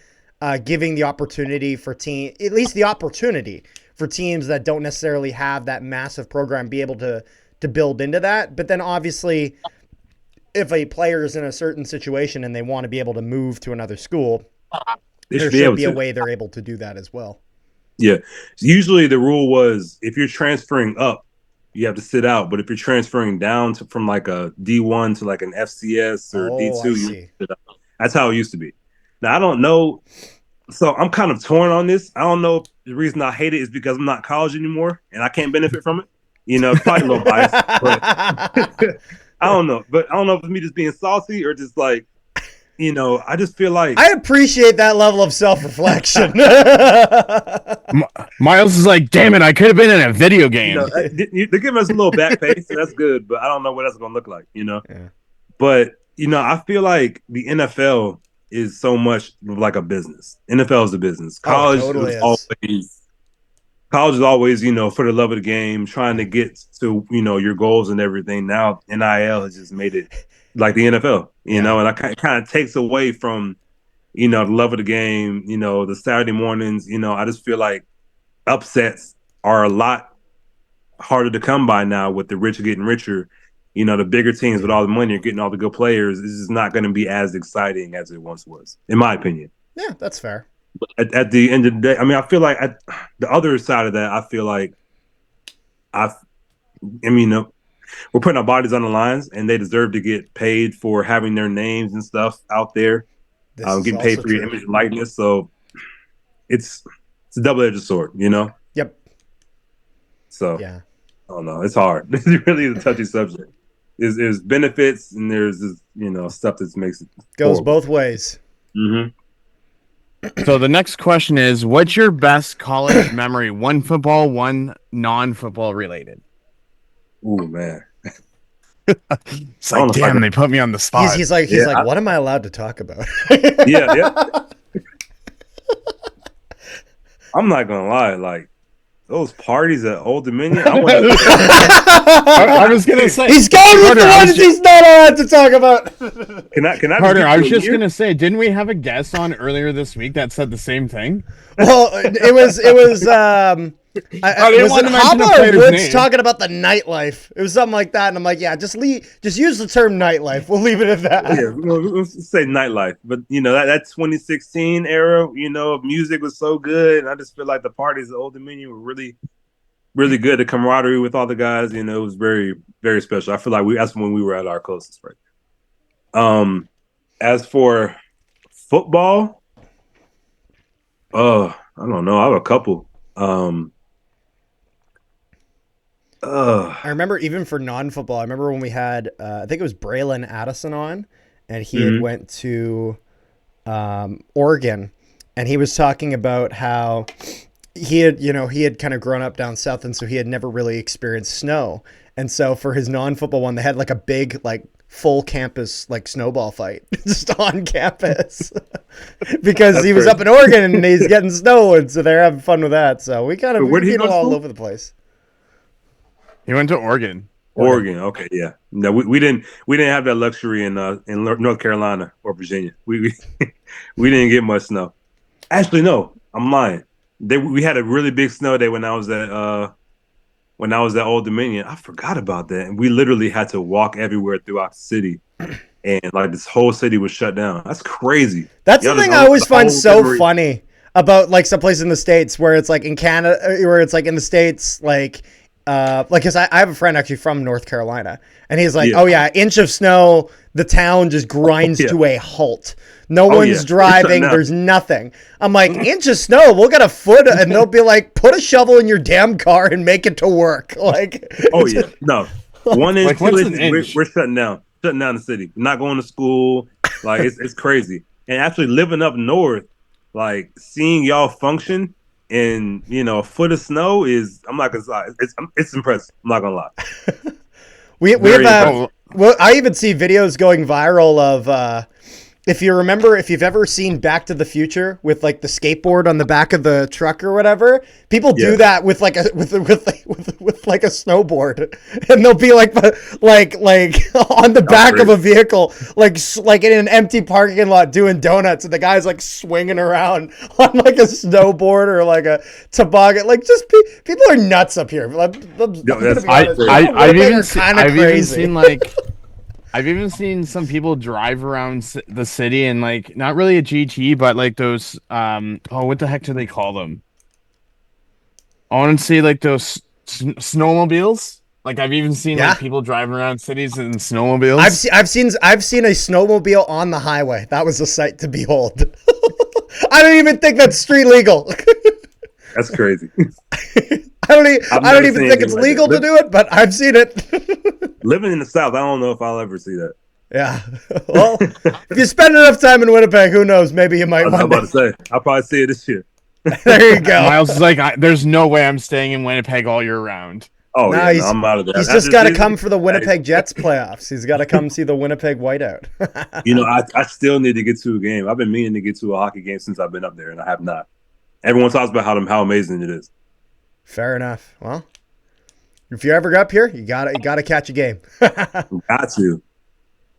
giving the opportunity for at least the opportunity for teams that don't necessarily have that massive program be able to build into that. But then obviously if a player is in a certain situation and they want to be able to move to another school, there should be a way they're able to do that as well. Yeah. Usually the rule was if you're transferring up, you have to sit out. But if you're transferring down from like a D1 to like an FCS or D2, you sit out. That's how it used to be. Now, I don't know. So I'm kind of torn on this. I don't know if the reason I hate it is because I'm not in college anymore and I can't benefit from it. You know, probably a little biased, but I don't know. But I don't know if it's me just being saucy or just like, you know, I just feel like I appreciate that level of self-reflection. Miles is like, damn it, I could have been in a video game. You know, they're giving us a little back pay, so that's good, but I don't know what that's going to look like, you know? Yeah. But, you know, I feel like the NFL is so much like a business. NFL is a business. College totally is always college is always, for the love of the game, trying to get to, your goals and everything. Now NIL has just made it like the NFL, and I kind of takes away from, the love of the game, the Saturday mornings. I just feel like upsets are a lot harder to come by now with the rich getting richer. The bigger teams with all the money are getting all the good players. This is not going to be as exciting as it once was, in my opinion. Yeah, that's fair. But at the end of the day, I mean, I feel like the other side of that, I feel like we're putting our bodies on the lines, and they deserve to get paid for having their names and stuff out there, getting paid for your image and likeness. So it's a double-edged sword, Yep. So yeah, I don't know. It's hard. It really is a touchy subject. There's benefits, and there's this, stuff that makes it goes horrible. both ways. Mm-hmm. So the next question is, what's your best college memory? One football, one non-football related. Ooh, man. It's like, damn, they put me on the spot. He's like, what am I allowed to talk about? Yeah. I'm not gonna lie, like those parties at Old Dominion. I was gonna say he's going with the ones he's not allowed to talk about. Can I? Carter, I was just gonna say, didn't we have a guest on earlier this week that said the same thing? Well, it was was it Hopper or Woods talking about the nightlife? It was something like that, and I'm like, yeah, just use the term nightlife. We'll leave it at that. Yeah, let's say nightlife. But that 2016 era, music was so good, and I just feel like the parties at Old Dominion were really, really good. The camaraderie with all the guys, it was very, very special. I feel like that's when we were at our closest, right? As for football, I don't know. I have a couple. I remember even for non-football, I remember when we had, I think it was Braylon Addison on, and he had went to Oregon, and he was talking about how he had kind of grown up down south, and so he had never really experienced snow. And so for his non-football one, they had like a big, like full campus, like snowball fight just on campus because he was up in Oregon and he's getting snow. And so they're having fun with that. So we kind of go all over the place. He went to Oregon. Oregon. Okay. Yeah. No, we didn't have that luxury in North Carolina or Virginia. We didn't get much snow. Actually, no, I'm lying. We had a really big snow day when I was at Old Dominion. I forgot about that. And we literally had to walk everywhere throughout the city. And like this whole city was shut down. That's crazy. That's the thing I always find so funny about like some place in the States where it's like in Canada, where it's like in the States, like cause I have a friend actually from North Carolina, and he's like, oh yeah, inch of snow, the town just grinds to a halt. No one's driving. There's nothing. I'm like, inch of snow, we'll get a foot, and they'll be like, put a shovel in your damn car and make it to work. Like, no, 1 inch, 2 inches, we're shutting down the city. We're not going to school. Like it's crazy. And actually living up north, like seeing y'all function in a foot of snow I'm not gonna lie, it's impressive. I'm not gonna lie. we have I even see videos going viral of if you remember, if you've ever seen Back to the Future with like the skateboard on the back of the truck or whatever, people do that with like a snowboard, and they'll be like on the back of a vehicle, like in an empty parking lot doing donuts, and the guy's like swinging around on like a snowboard or like a toboggan. Like just people are nuts up here. I've even seen some people drive around the city and like not really a GT, but like those what the heck do they call them? I want to say like those snowmobiles. Like I've even seen like people driving around cities in snowmobiles. I've seen a snowmobile on the highway. That was a sight to behold. I don't even think that's street legal. That's crazy. I don't even think it's legal to do it, but I've seen it. Living in the South, I don't know if I'll ever see that. Yeah. Well, if you spend enough time in Winnipeg, who knows? Maybe you might. I was about to say, I'll probably see it this year. There you go. Miles is like, there's no way I'm staying in Winnipeg all year round. Oh, no, I'm out of there. He's just got to come for the Winnipeg Jets playoffs. He's got to come see the Winnipeg Whiteout. I still need to get to a game. I've been meaning to get to a hockey game since I've been up there, and I have not. Everyone talks about how amazing it is. Fair enough. Well, if you're ever up here, you gotta catch a game. Got to.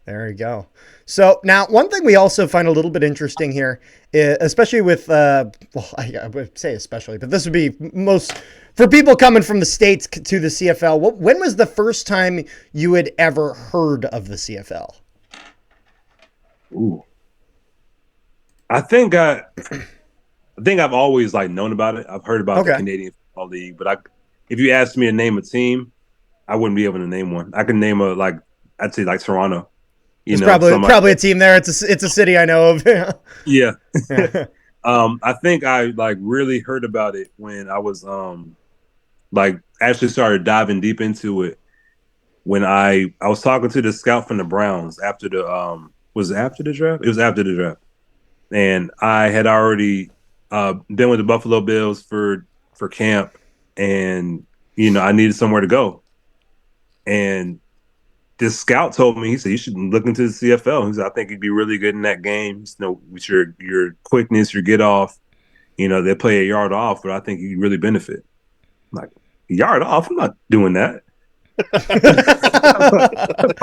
There you go. So now, one thing we also find a little bit interesting here, especially with, well, I would say especially, but this would be most for people coming from the States to the CFL. When was the first time you had ever heard of the CFL? Ooh. I think I've always like known about it. I've heard about the Canadian Football League, but if you asked me to name a team, I wouldn't be able to name one. I can name I'd say like Toronto. There's probably a team there. It's a city I know of. Yeah. I think I like really heard about it when I was actually started diving deep into it when I was talking to the scout from the Browns after the was it after the draft? It was after the draft. And I had already been with the Buffalo Bills for camp, and I needed somewhere to go. And this scout told me, he said, you should look into the CFL. He said, I think you'd be really good in that game. With your quickness, your get off, they play a yard off, but I think you'd really benefit. I'm like, a yard off? I'm not doing that.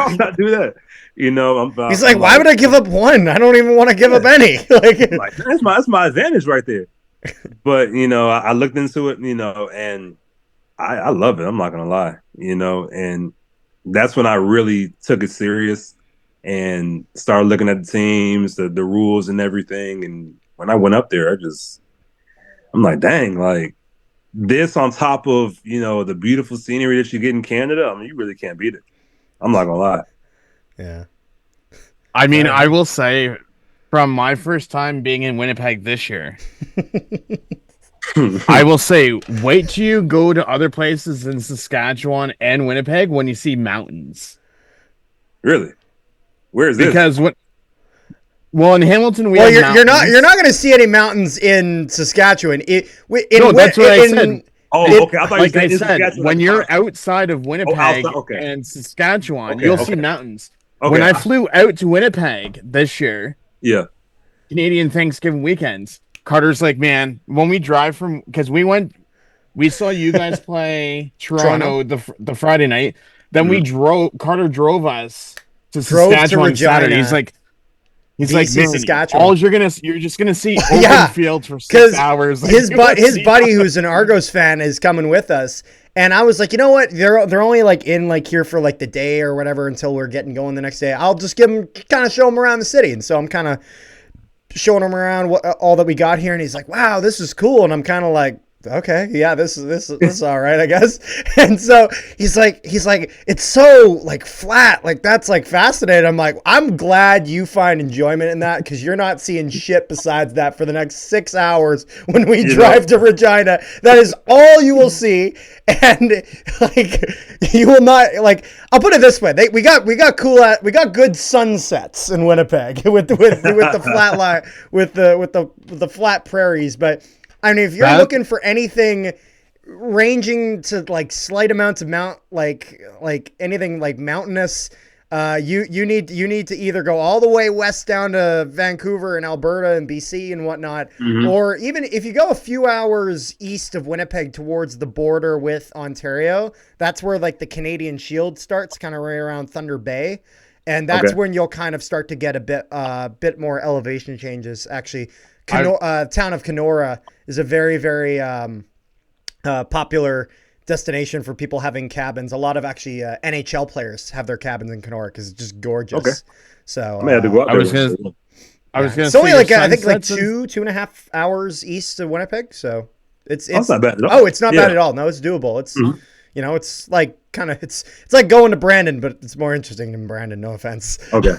I'm not do that. He's like, why would I give up one? I don't even want to give up any. Like that's my advantage right there. But I looked into it, and I love it. I'm not gonna lie, and that's when I really took it serious and started looking at the teams, the rules and everything. And when I went up there, I'm like, dang, like this on top of, the beautiful scenery that you get in Canada. I mean, you really can't beat it. I'm not gonna lie. Yeah. I mean, I will say from my first time being in Winnipeg this year, I will say, wait till you go to other places in Saskatchewan and Winnipeg when you see mountains. Really? Where is this? Because in Hamilton we have you're not going to see any mountains in Saskatchewan. That's what I said. Okay. I thought like I said, when you're outside of Winnipeg and Saskatchewan, you'll see mountains. Okay. When I flew out to Winnipeg this year, Canadian Thanksgiving weekends, Carter's like, man, when we drive because we saw you guys play Toronto the Friday night. Then Carter drove us to Saskatchewan Saturday. He's like, man, Saskatchewan. You're just gonna see open fields for 6 hours. Like, his buddy, who's an Argos fan, is coming with us, and I was like, you know what? They're only in here for the day or whatever until we're getting going the next day. I'll just show him around the city, and so I'm kind of showing him around all that we got here, and he's like, wow, this is cool, and I'm kind of like, okay, yeah, this is all right, I guess. And so he's like, it's so flat, that's fascinating. I'm like, I'm glad you find enjoyment in that, because you're not seeing shit besides that for the next 6 hours when we drive to Regina. That is all you will see, and you will not I'll put it this way: we got good sunsets in Winnipeg with the flat line with the flat prairies, but. I mean, if you're looking for anything ranging to slight amounts of anything mountainous, you need to either go all the way west down to Vancouver and Alberta and BC and whatnot, or even if you go a few hours east of Winnipeg towards the border with Ontario, that's where the Canadian Shield starts, kind of right around Thunder Bay. And that's when you'll kind of start to get a bit more elevation changes. Actually, town of Kenora is a very, very popular destination for people having cabins. A lot of actually NHL players have their cabins in Kenora because it's just gorgeous. Okay. So I have to go out there. I was gonna. It's only I think 2.5 hours east of Winnipeg. So it's not bad at all. Oh, it's not bad at all. No, it's doable. It's it's it's like going to Brandon, but it's more interesting than Brandon. No offense. Okay.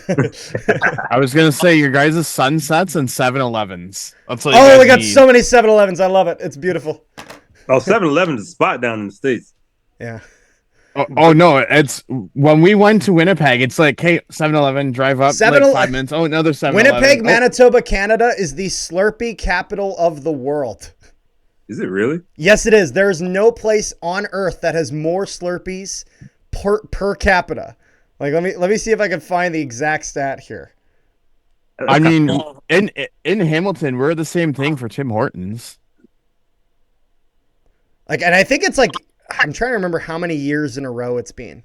I was gonna say your guys' sunsets and 7-Elevens. We got so many 7-Elevens. I love it. It's beautiful. Oh, 7-Eleven is a spot down in the States. Yeah. Oh no! It's when we went to Winnipeg. It's like, hey, 7-Eleven, drive up 5 minutes. Oh, another 7-Eleven. Winnipeg, Manitoba, Canada is the Slurpee capital of the world. Is it really? Yes, it is. There is no place on earth that has more Slurpees per capita. Let me see if I can find the exact stat here. I mean, in Hamilton, we're the same thing for Tim Hortons. Like, and I think it's like, I'm trying to remember how many years in a row it's been.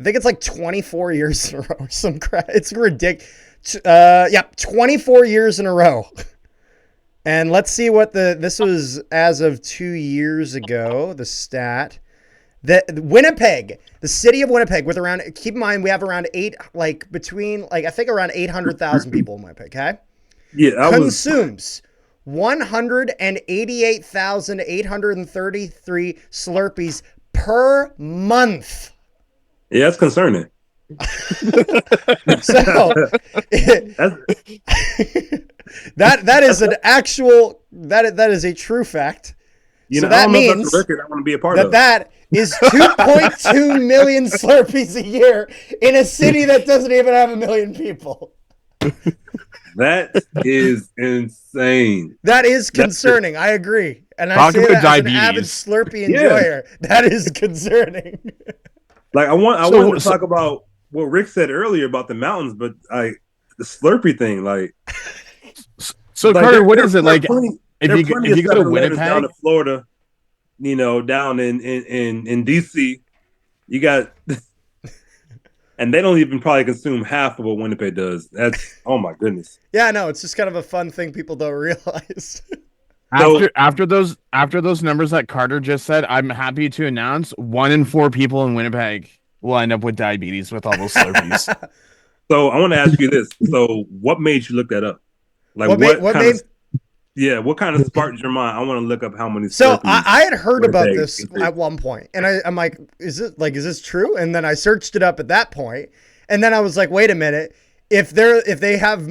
I think it's like 24 years in a row or some crap. It's ridiculous. 24 years in a row. And let's see what this was as of 2 years ago, the stat. The Winnipeg, the city of Winnipeg, with around, keep in mind, we have around I think around 800,000 people in Winnipeg, okay? Yeah, Consumes 188,833 Slurpees per month. Yeah, that's concerning. So that is an actual that is a true fact. So that means I want to be a part of that is 2.2 million Slurpees a year in a city that doesn't even have 1 million people. That is insane. That is concerning. I agree. And I say that as an avid Slurpee enjoyer. Yeah. That is concerning. Like I wanted to talk about what Rick said earlier about the mountains, but the Slurpee thing, like. So like, Carter, what is it like? If you go to Winnipeg, down to Florida, down in DC, you got, and they don't even probably consume half of what Winnipeg does. That's oh my goodness. Yeah, no, it's just kind of a fun thing people don't realize. After those numbers that Carter just said, I'm happy to announce 1 in 4 people in Winnipeg will end up with diabetes with all those Slurpees. So I want to ask you this: so what made you look that up? Like what kind of sparked your mind? I want to look up how many. So I had heard about this at one point, and I'm like, is this true? And then I searched it up at that point, and then I was like, wait a minute. If they have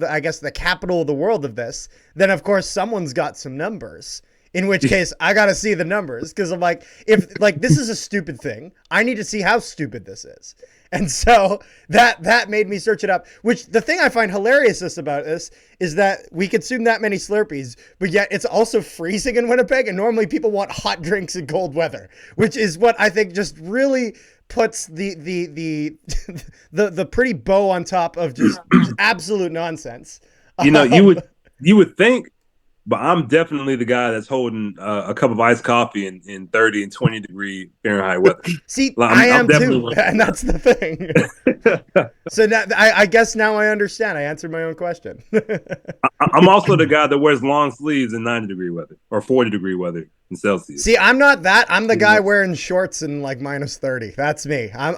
I guess the capital of the world of this, then of course someone's got some numbers. In which case I got to see the numbers, because I'm like, if like this is a stupid thing, I need to see how stupid this is. And so that made me search it up, which the thing I find hilarious about this is that we consume that many Slurpees, but yet it's also freezing in Winnipeg. And normally people want hot drinks in cold weather, which is what I think just really puts the pretty bow on top of just absolute nonsense. You would think, but I'm definitely the guy that's holding a cup of iced coffee in 30 and 20 degree Fahrenheit weather. See, I am too, and that's the thing. So now, I guess now I understand. I answered my own question. I'm also the guy that wears long sleeves in 90 degree weather or 40 degree weather in Celsius. See, I'm not that. I'm the guy wearing shorts in like -30. That's me. I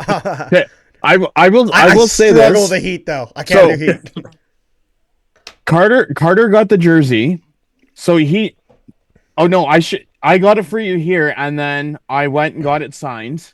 will say this. I struggle the heat though. I can't do heat. Carter got the jersey. So I got it for you here, and then I went and got it signed.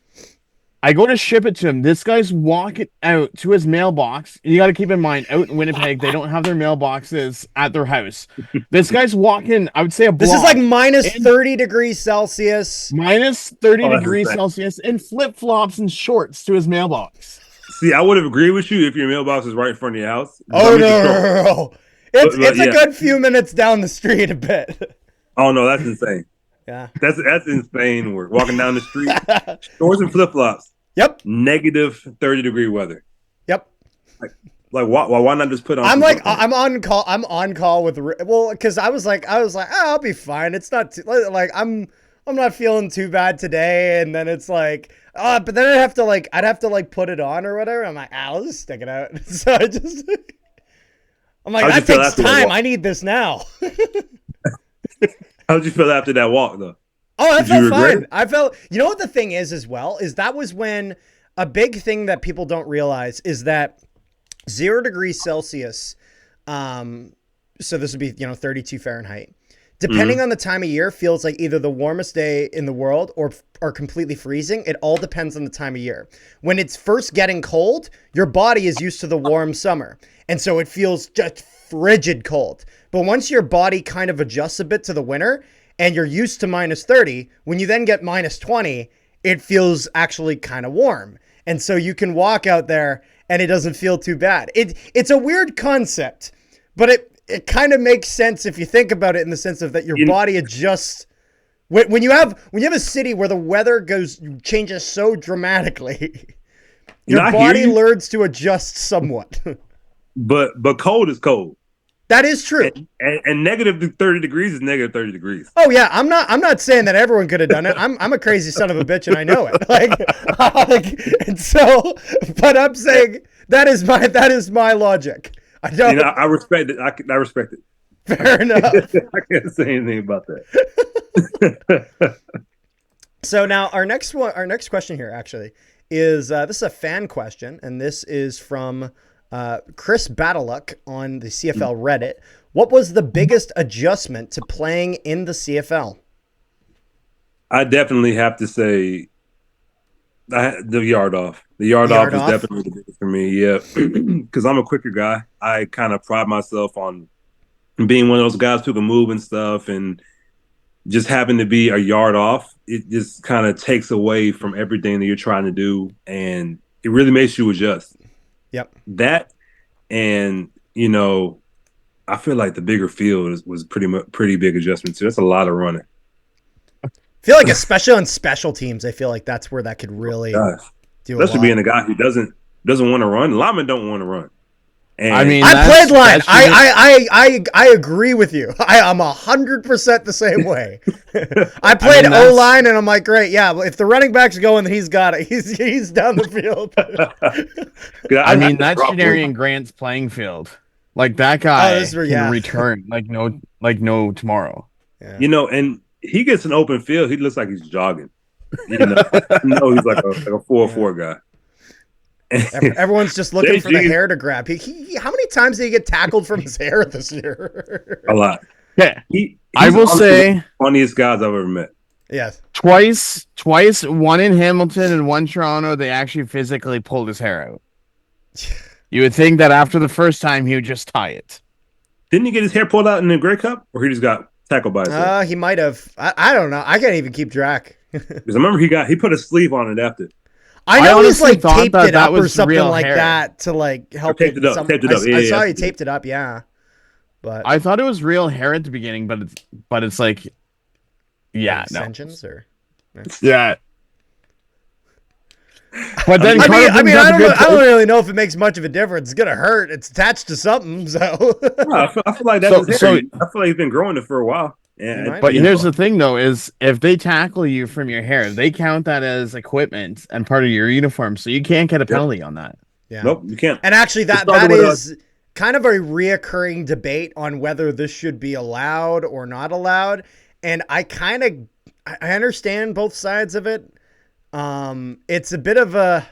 I go to ship it to him. This guy's walking out to his mailbox. You got to keep in mind, out in Winnipeg, they don't have their mailboxes at their house. This guy's walking, I would say a block. This is like -30 degrees Celsius. -30 degrees Celsius in flip-flops and shorts to his mailbox. See, I would have agreed with you if your mailbox was right in front of your house. Oh, no. It's a good few minutes down the street a bit. Oh no, that's insane. Yeah, that's insane. We're walking down the street, shorts and flip flops. Yep. -30 degree weather. Yep. Like why not just put on? I'm on call. I'm on call with because I was like, oh, I'll be fine. It's not too, like I'm not feeling too bad today. And then it's like, but then I'd have to put it on or whatever. I'm like, I'll just stick it out. So I just. I'm like, that takes time. I need this now. How'd you feel after that walk, though? Oh, I felt fine. I felt, you know what the thing is as well, is that was when a big thing that people don't realize is that 0 degrees Celsius, so this would be, 32 Fahrenheit, depending on the time of year, feels like either the warmest day in the world or completely freezing. It all depends on the time of year. When it's first getting cold, your body is used to the warm summer. And so it feels just frigid cold. But once your body kind of adjusts a bit to the winter and you're used to -30, when you then get -20, it feels actually kind of warm. And so you can walk out there and it doesn't feel too bad. It's a weird concept, but it kind of makes sense if you think about it in the sense of that your body adjusts. When you have a city where the weather changes so dramatically, your body learns to adjust somewhat. But cold is cold. That is true. And negative 30 degrees is negative 30 degrees. Oh yeah, I'm not saying that everyone could have done it. I'm a crazy son of a bitch and I know it. And so, but I'm saying that is my logic. I don't. I respect it. I respect it. Fair enough. I can't say anything about that. So now our next question here actually is this is a fan question, and this is from Chris Battleluck on the CFL Reddit. What was the biggest adjustment to playing in the CFL? I definitely have to say the yard off. The yard off was definitely the biggest for me, yeah. Because I'm a quicker guy. I kind of pride myself on being one of those guys who can move and stuff, and just having to be a yard off, it just kind of takes away from everything that you're trying to do, and it really makes you adjust. Yep. That, and I feel like the bigger field was pretty big adjustment too. That's a lot of running. I feel like especially on special teams, I feel like that's where that could really do. Especially being a guy who doesn't want to run. Linemen don't want to run. And I mean, I played line. I agree with you. I'm 100% the same way. I played O-line, and I'm like, great, yeah. If the running back's going, then he's got it. He's down the field. I mean, that's Janarian Grant's playing field. Like that guy can return like no tomorrow. Yeah. And he gets an open field. He looks like he's jogging. He's like a 4-4 guy. Everyone's just looking for the hair to grab. How many times did he get tackled from his hair this year? A lot. Yeah, I will say funniest guys I've ever met. Yes, twice. One in Hamilton and one Toronto. They actually physically pulled his hair out. You would think that after the first time he would just tie it. Didn't he get his hair pulled out in the Grey Cup, or he just got tackled by his hair? He might have. I don't know. I can't even keep track. Because I remember he put a sleeve on it after. I know he's like taped it up or something like that to like help taped it up. I saw he taped it up, yeah. But I thought it was real hair at the beginning, but it's like, yeah, extensions or yeah. But then I don't really know if it makes much of a difference. It's gonna hurt. It's attached to something, so. I feel like that's hair. I feel like he's been growing it for a while. Yeah, but here's the thing, though, is if they tackle you from your hair, they count that as equipment and part of your uniform, so you can't get a penalty on that. Yeah. Nope, you can't. And actually, that is kind of a reoccurring debate on whether this should be allowed or not allowed. And I understand both sides of it. It's a bit of a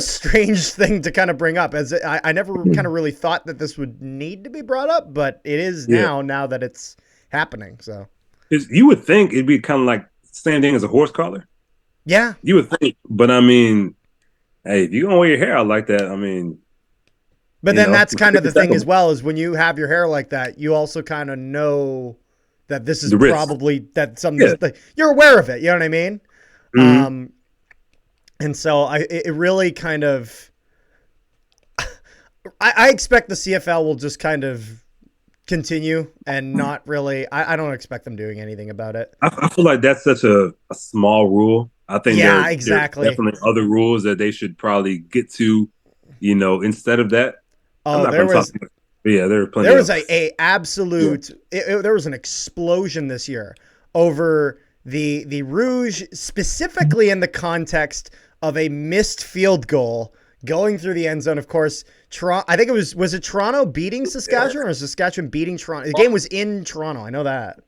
strange thing to kind of bring up, as I never kind of really thought that this would need to be brought up, but it is now that it's happening. So you would think it'd be kind of like same thing as a horse collar. Yeah, you would think, but I mean, hey, if you're gonna wear your hair out like that, I mean. But then that's kind of the thing as well, is when you have your hair like that, you also kind of know that this is probably that something you're aware of it. You know what I mean? Mm-hmm. And so it really kind of, I expect the CFL will just kind of continue and not really, I don't expect them doing anything about it. I feel like that's such a small rule. I think exactly. There are definitely other rules that they should probably get to, instead of that. There was a absolute, there was an explosion this year over the Rouge, specifically in the context of a missed field goal going through the end zone. Of course, I think was it Toronto beating Saskatchewan or Saskatchewan beating Toronto? The game was in Toronto. I know that.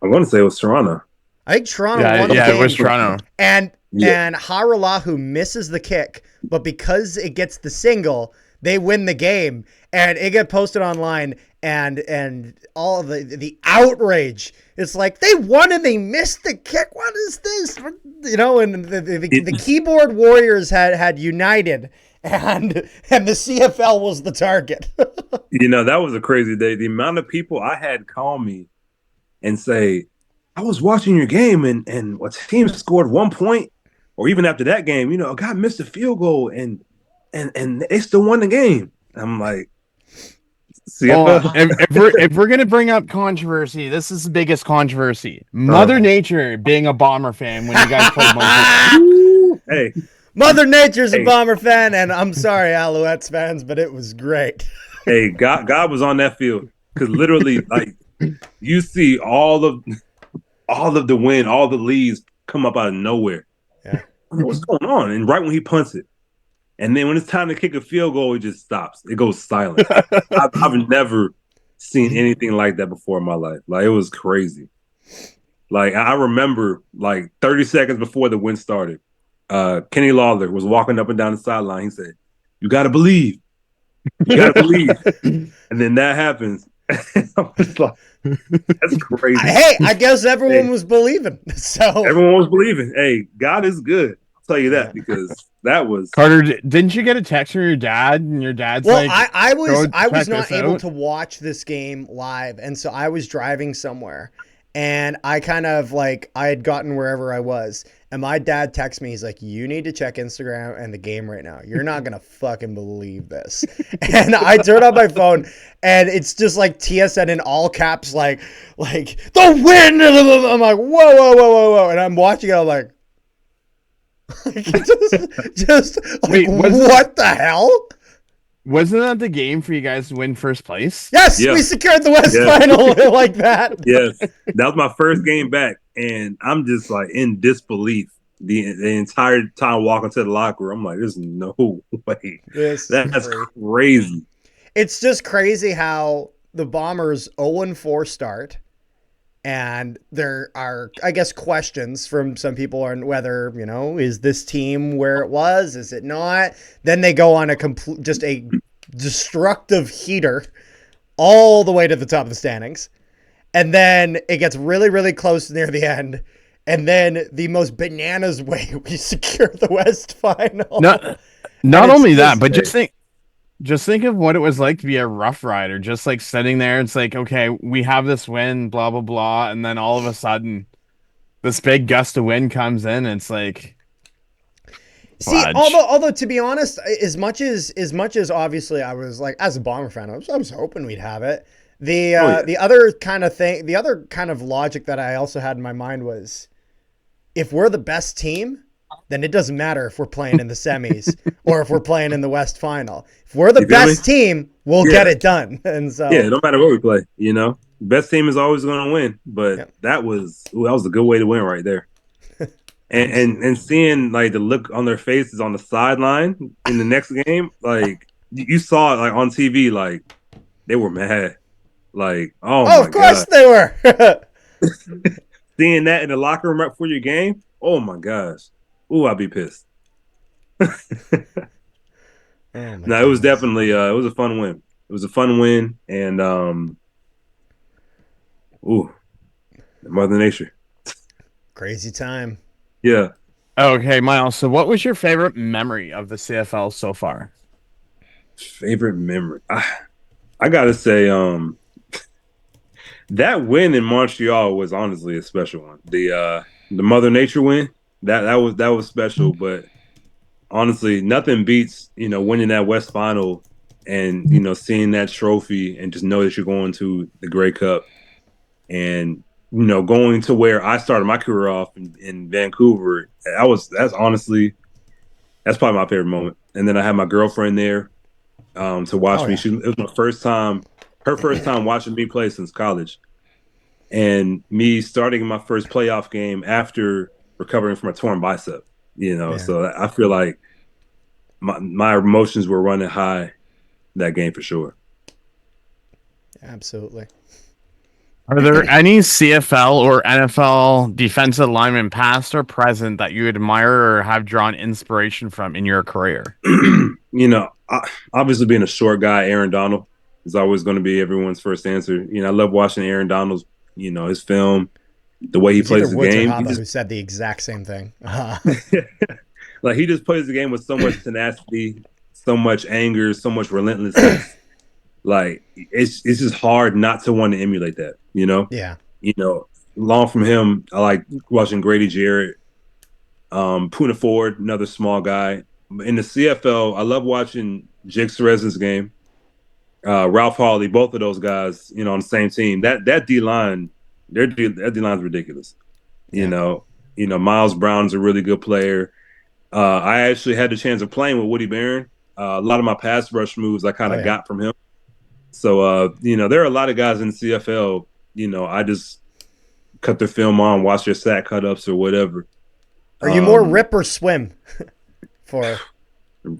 I want to say it was Toronto. I think Toronto won the game. Yeah, it was Toronto. And Haralahu misses the kick, but because it gets the single, they win the game. And it got posted online, and all of the outrage. It's like, they won and they missed the kick. What is this? And the keyboard warriors had united, and the CFL was the target. That was a crazy day. The amount of people I had call me and say, I was watching your game, and a team scored 1 point, or even after that game, a guy missed a field goal, and they still won the game. I'm like, if we're gonna bring up controversy, this is the biggest controversy. Mother Nature being a Bomber fan when you guys played Montreal. Hey, Mother Nature's a Hey, Bomber fan, and I'm sorry, Alouettes fans, but it was great. hey, God was on that field because literally, like, you see all of the wind, all the leaves come up out of nowhere. Yeah. What's going on? And right when he punts it, and then when it's time to kick a field goal, it just stops. It goes silent. I've never seen anything like that before in my life. Like, it was crazy. Like, I remember, like, 30 seconds before the win started, Kenny Lawler was walking up and down the sideline. He said, "You got to believe. You got to believe." And then that happens. I was like, that's crazy. Hey, I guess everyone Hey. was believing. So Everyone was believing. Hey, God is good. I'll tell you that because that was Carter, didn't you get a text from your dad? And your dad's well, like, I was "Go I was check not this able out." to watch this game live, and so I was driving somewhere, and I kind of like I had gotten wherever I was, and my dad texts me. He's like, "You need to check Instagram and the game right now. You're not gonna fucking believe this." And I turn on my phone, and it's just like TSN in all caps, like the win. I'm like, whoa, and I'm watching it. I'm like. just like Wait, what the hell? Wasn't that the game for you guys to win first place? Yes, Yeah. we secured the West Yeah. Final like that. yes. That was my first game back, and I'm just like in disbelief the entire time walking to the locker room. I'm like, there's no way. That's crazy. It's just crazy how the Bombers 0-4 start. And there are, I guess, questions from some people on whether, is this team where it was? Is it not? Then they go on just a destructive heater all the way to the top of the standings. And then it gets really, really close near the end. And then the most bananas way we secure the West Final. Not only that, but just think of what it was like to be a Rough Rider, just like sitting there. It's like, okay, we have this win, blah, blah, blah. And then all of a sudden, this big gust of wind comes in. And it's like, see, fudge. although to be honest, as much as obviously I was like, as a Bomber fan, I was hoping we'd have it. The other kind of logic that I also had in my mind was, if we're the best team, then it doesn't matter if we're playing in the semis or if we're playing in the West Final. If we're the best team, we'll get it done. And so no matter what we play, best team is always going to win. But that was a good way to win right there. and seeing like the look on their faces on the sideline in the next game, like you saw it like on TV, like they were mad. Like, oh my of course God. they were. Seeing that in the locker room right before your game, oh my gosh. Ooh, I'd be pissed. No, it was definitely it was a fun win. It was a fun win, and Mother Nature. Crazy time. Yeah. Okay, Miles. So, what was your favorite memory of the CFL so far? Favorite memory. I gotta say, that win in Montreal was honestly a special one. The Mother Nature win, that was special. But honestly, nothing beats winning that West Final and seeing that trophy and just know that you're going to the Grey Cup and going to where I started my career off in Vancouver. That's probably my favorite moment. And then I had my girlfriend there to watch me. It was my first time. Her first time watching me play since college, and me starting my first playoff game after recovering from a torn bicep. So I feel like my emotions were running high that game for sure. Absolutely. Are there any CFL or NFL defensive linemen, past or present, that you admire or have drawn inspiration from in your career? Obviously being a short guy, Aaron Donald is always going to be everyone's first answer. I love watching Aaron Donald's, his film, the way he plays the game. Who said the exact same thing. Like, he just plays the game with so much tenacity, so much anger, so much relentlessness. Like, it's just hard not to want to emulate that, Yeah. Along from him, I like watching Grady Jarrett, Puna Ford, another small guy. In the CFL, I love watching Jake Serezin's game. Ralph Hawley, both of those guys, on the same team. That D-line, that D-line is ridiculous. Miles Brown's a really good player. I actually had the chance of playing with Woody Barron. A lot of my pass rush moves I kind Oh of yeah. got from him. So, there are a lot of guys in the CFL. I just cut their film on, watch their sack cut ups or whatever. Are you more rip or swim? For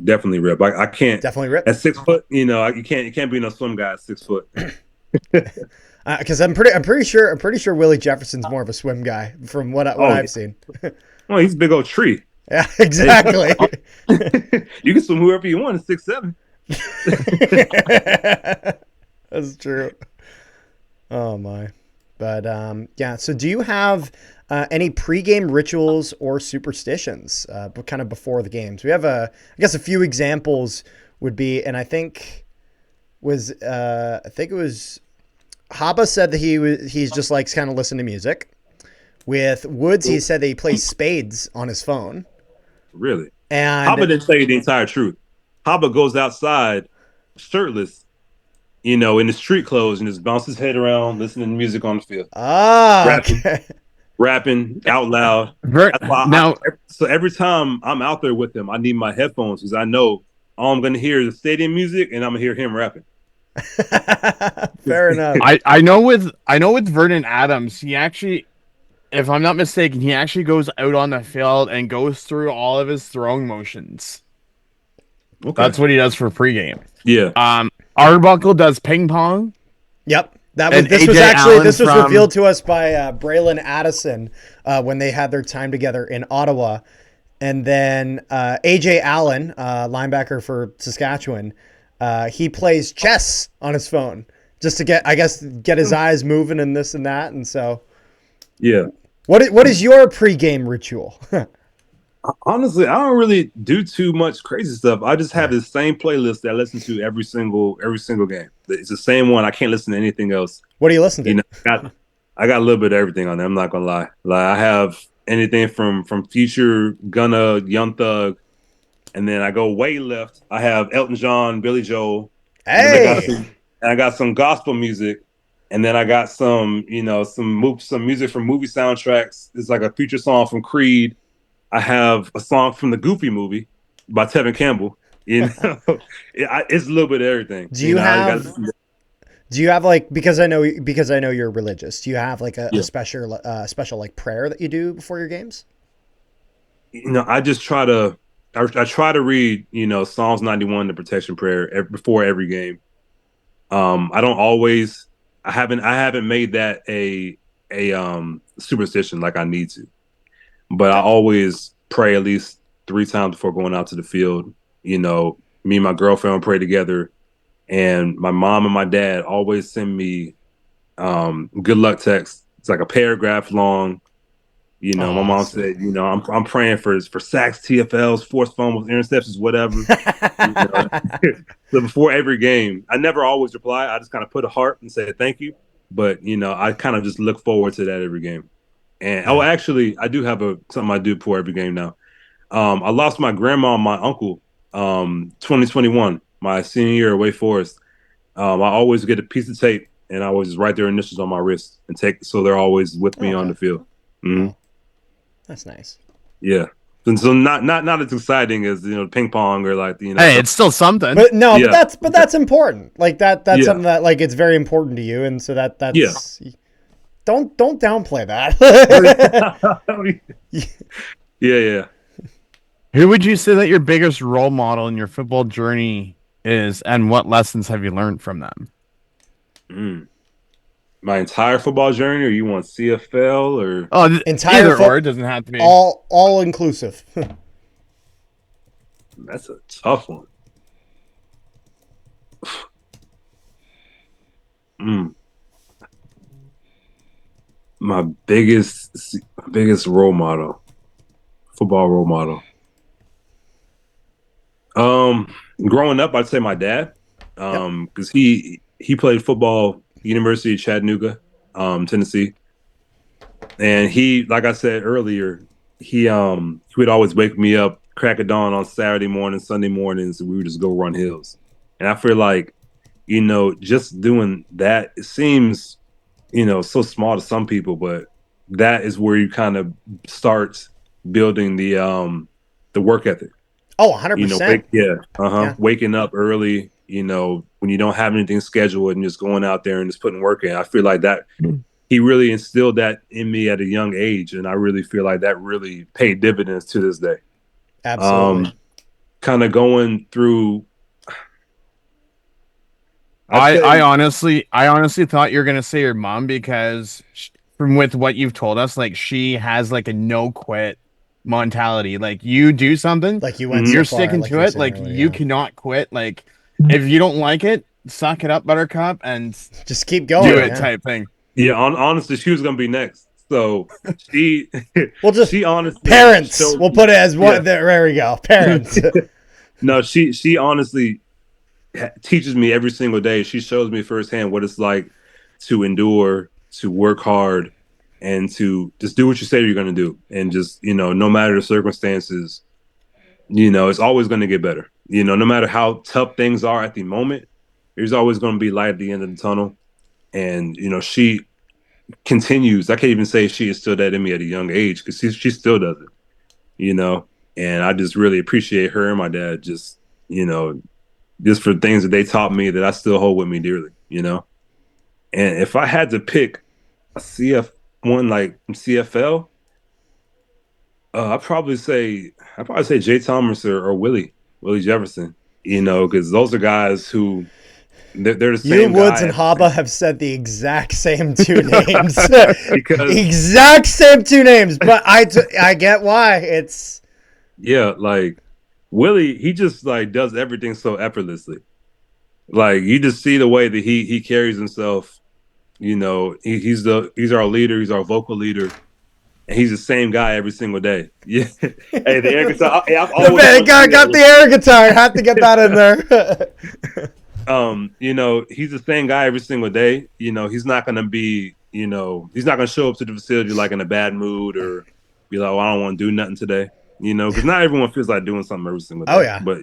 Definitely rip. I can't definitely rip. at 6 foot. You can't be no swim guy at 6 foot. Because I'm pretty sure Willie Jefferson's more of a swim guy from what Oh, I've seen. well, he's a big old tree. Yeah, exactly. You can swim whoever you want at 6'7". That's true. Oh my. But yeah. So do you have any pregame rituals or superstitions, but kind of before the games? We have I guess a few examples would be, and I think it was Haba said that he's just likes kind of listen to music. With Woods, he said that he plays spades on his phone. Really? And Haba didn't tell you the entire truth. Haba goes outside shirtless, in his street clothes and just bounces his head around, listening to music on the field. Okay. Rapping out loud. So every time I'm out there with him, I need my headphones because I know all I'm going to hear is stadium music and I'm going to hear him rapping. Fair enough. I know with Vernon Adams, he actually, if I'm not mistaken, he actually goes out on the field and goes through all of his throwing motions. Okay. That's what he does for pregame. Yeah. Arbuckle does ping pong. Yep. This was revealed to us by Braylon Addison when they had their time together in Ottawa. And then AJ Allen, linebacker for Saskatchewan, he plays chess on his phone just to get his eyes moving and this and that. And so, yeah. What is your pregame ritual? Honestly, I don't really do too much crazy stuff. I just have the same playlist that I listen to every single game. It's the same one. I can't listen to anything else. What do you listen to? I got a little bit of everything on there. I'm not gonna lie. Like I have anything from Future, Gunna, Young Thug, and then I go way left. I have Elton John, Billy Joel. Hey. I got some gospel music, and then I got some music from movie soundtracks. It's like a Future song from Creed. I have a song from the Goofy movie by Tevin Campbell. It's a little bit of everything. Do you have like, because I know you're religious, do you have like a special like prayer that you do before your games? I just try to read, Psalms 91, the protection prayer before every game. I don't always, I haven't made that a superstition like I need to. But I always pray at least 3 times before going out to the field. Me and my girlfriend pray together. And my mom and my dad always send me good luck texts. It's like a paragraph long. My mom said, I'm praying for sacks, TFLs, forced fumbles, interceptions, whatever. So before every game, I never always reply. I just kind of put a heart and say thank you. But, I kind of just look forward to that every game. And actually, I do have something I do before every game now. I lost my grandma and my uncle 2021, my senior year at Wake Forest. I always get a piece of tape and I always just write their initials on my wrist and so they're always with me on the field. Mm-hmm. Oh, that's nice. Yeah. And so not as exciting as ping pong or like Hey, it's still something. But no, but that's important. Like that's something that like it's very important to you, and so that's Don't downplay that. Yeah. Who would you say that your biggest role model in your football journey is, and what lessons have you learned from them? My entire football journey, or you want CFL or entire or it doesn't have to be all inclusive. That's a tough one. My biggest football role model. Growing up, I'd say my dad, because he played football, University of Chattanooga, Tennessee, and he, like I said earlier, he would always wake me up crack of dawn on Saturday mornings, Sunday mornings, and we would just go run hills. And I feel like, just doing that, it seems, so small to some people, but that is where you kind of start building the the work ethic. Oh, 100%. Waking up early, when you don't have anything scheduled and just going out there and just putting work in. I feel like that he really instilled that in me at a young age, and I really feel like that really paid dividends to this day. Absolutely. Kind of going through. I honestly thought you were gonna say your mom, because from with what you've told us, like, she has like a no quit mentality. Like, you do something, Like you went you're so far, sticking like to you were it. saying Like, earlier, you cannot quit. Like, if you don't like it, suck it up, Buttercup, and just keep going. do it, type thing. Yeah, honestly, she was gonna be next. So she, we'll just she honestly parents. We'll put it as one. Yeah. There we go, parents. No, she honestly teaches me every single day. She shows me firsthand what it's like to endure, to work hard, and to just do what you say you're gonna do, and just no matter the circumstances, it's always going to get better. No matter how tough things are at the moment, there's always going to be light at the end of the tunnel. And she continues. I can't even say she instilled that in me at a young age, because she still does it. And I just really appreciate her and my dad, just for things that they taught me that I still hold with me dearly. And if I had to pick a one like CFL, I'd probably say Jay Thomas or Willie Jefferson. Because those are guys who they're the same. You, Woods, and Haba have said the exact same two names. Exact same two names, but I get why. It's like Willie, he just like does everything so effortlessly. Like, you just see the way that he carries himself. He's our leader. He's our vocal leader. And he's the same guy every single day. Yeah. Hey, the air guitar. The guy got the air guitar. I have to get that in there. He's the same guy every single day. He's not gonna be, he's not gonna show up to the facility like in a bad mood or be like, I don't want to do nothing today. Because not everyone feels like doing something every single day. Oh yeah. But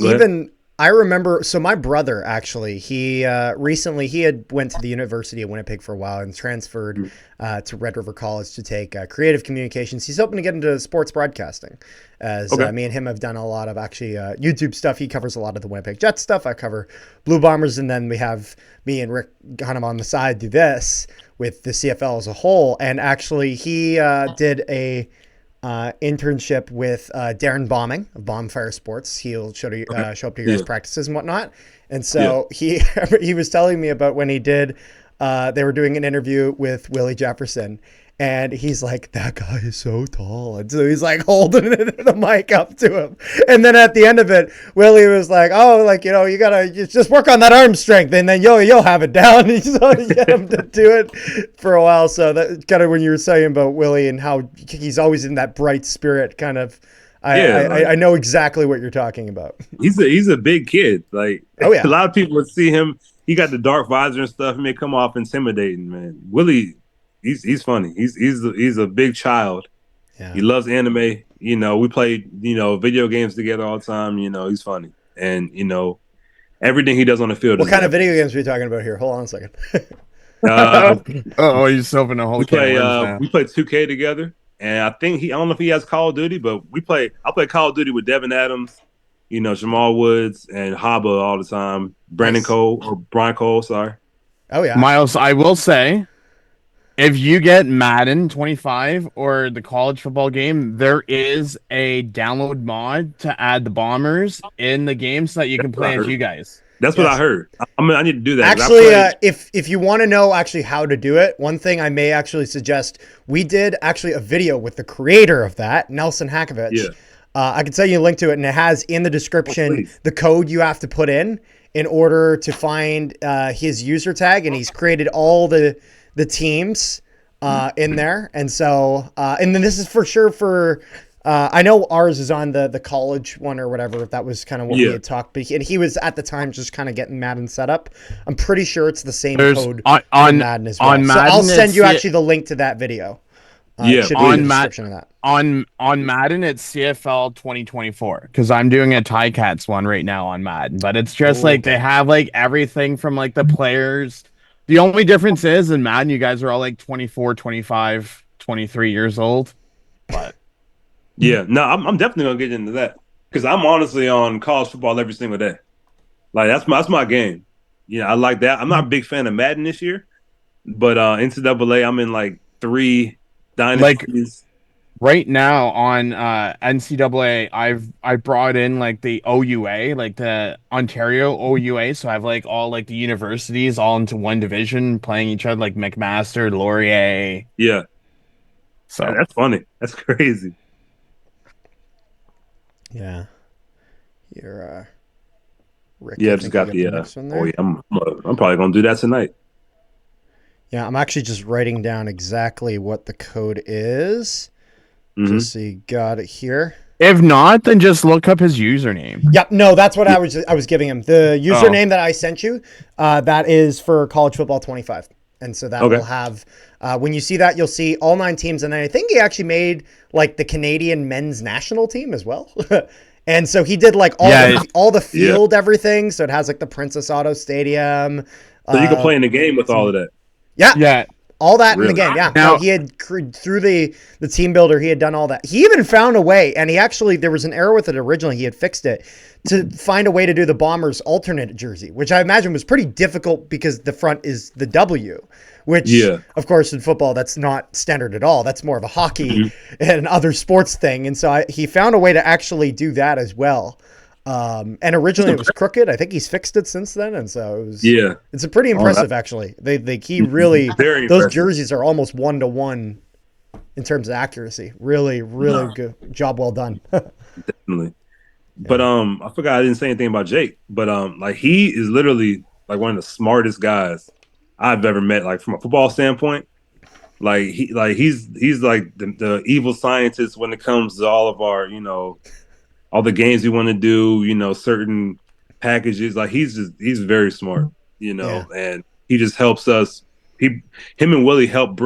even I remember, so my brother, actually, he recently, he had went to the University of Winnipeg for a while and transferred to Red River College to take creative communications. He's hoping to get into sports broadcasting, as me and him have done a lot of YouTube stuff. He covers a lot of the Winnipeg Jets stuff. I cover Blue Bombers, and then we have me and Rick kind of on the side do this with the CFL as a whole. And actually, he did a internship with Darren Bombing of Bombfire Sports. He'll show up to your guys' practices and whatnot. And so he was telling me about when he did, they were doing an interview with Willie Jefferson, and he's like, that guy is so tall. And so he's like holding the mic up to him. And then at the end of it, Willie was like, oh, like, you gotta just work on that arm strength, and then you'll have it down. And so you get him to do it for a while. So that kind of when you were saying about Willie and how he's always in that bright spirit kind of, I know exactly what you're talking about. He's a big kid. Like, oh yeah, a lot of people would see him. He got the dark visor and stuff. He may come off intimidating, man. Willie, he's funny. He's a big child. Yeah. He loves anime. We play video games together all the time. He's funny, and everything he does on the field. What kind of video games are we talking about here? Hold on a second. He's opening a whole. We play 2K together. And I think I don't know if he has Call of Duty, but I play Call of Duty with Devin Adams, Jamal Woods and Haba all the time. Brian Cole, sorry. Oh yeah. Miles, I will say, if you get Madden 25 or the college football game, there is a download mod to add the Bombers in the game so that you can play as you guys. That's what I heard. I need to do that. Actually, if you want to know actually how to do it, one thing I may actually suggest, we did actually a video with the creator of that, Nelson Hakovich. Yeah. I can send you a link to it, and it has in the description the code you have to put in order to find his user tag, and he's created all the teams in there. And so, and then this is for sure for... I know ours is on the college one or whatever, if that was kind of what we had talked. But he was at the time just kind of getting Madden set up. I'm pretty sure it's the same code on Madden as well. On Madden, so I'll send you actually the link to that video. Should be in the description of that. On Madden, it's CFL 2024 because I'm doing a Ticats one right now on Madden. But it's just they have like everything from like the players. The only difference is in Madden, you guys are all like 24, 25, 23 years old. But Yeah, no, I'm definitely gonna get into that because I'm honestly on college football every single day. Like that's my game. Yeah, I like that. I'm not a big fan of Madden this year, but NCAA, I'm in like 3 Like dynasties. right now on NCAA, I brought in like the OUA, like the Ontario OUA. So I have like all like the universities all into one division playing each other, like McMaster, Laurier. Yeah, So that's funny. That's crazy. Yeah. Here, Rick, Yeah, I I just think you got got the the. next one Oh yeah, there. I'm probably gonna do that tonight. Yeah, I'm actually just writing down exactly what the code is, Hmm. just so you got it here. if not, then just look up his username. Yep, no, that's what Yeah. I was giving him. The Oh, username that I sent you, that is for College Football 25. And so that will Okay. have, when you see that, you'll see all 9 teams. And I think he actually made like the Canadian men's national team as well. And so he did like yeah. all the Yeah. field everything. So it has like the Princess Auto Stadium. So you can Uh, play in the game with all of that. yeah, Yeah. all that in the Really? game. Yeah. No, Now, he had through the team builder, he had done all that. He even found a way, and he actually, there was an error with it originally. He had fixed it to find a way to do the Bombers alternate jersey, which I imagine was pretty difficult because the front is the W, which Yeah. of course in football, that's not standard at all. That's more of a hockey Mhm. and other sports thing. And so he found a way to actually do that as well. And originally it was crooked. I think he's fixed it since then. And so Yeah. it's a pretty Oh, impressive actually. He really, very those impressive. jerseys are almost 1-to-1 in terms of accuracy. Really, really No, good job. Well done. definitely. But I forgot I didn't say anything about Jake. But like he is literally like one of the smartest guys I've ever met. Like from a football standpoint, he's like the evil scientist when it comes to all of our all the games we want to do. Certain packages. Like he's very smart. Yeah. And he just helps us. Him and Willie help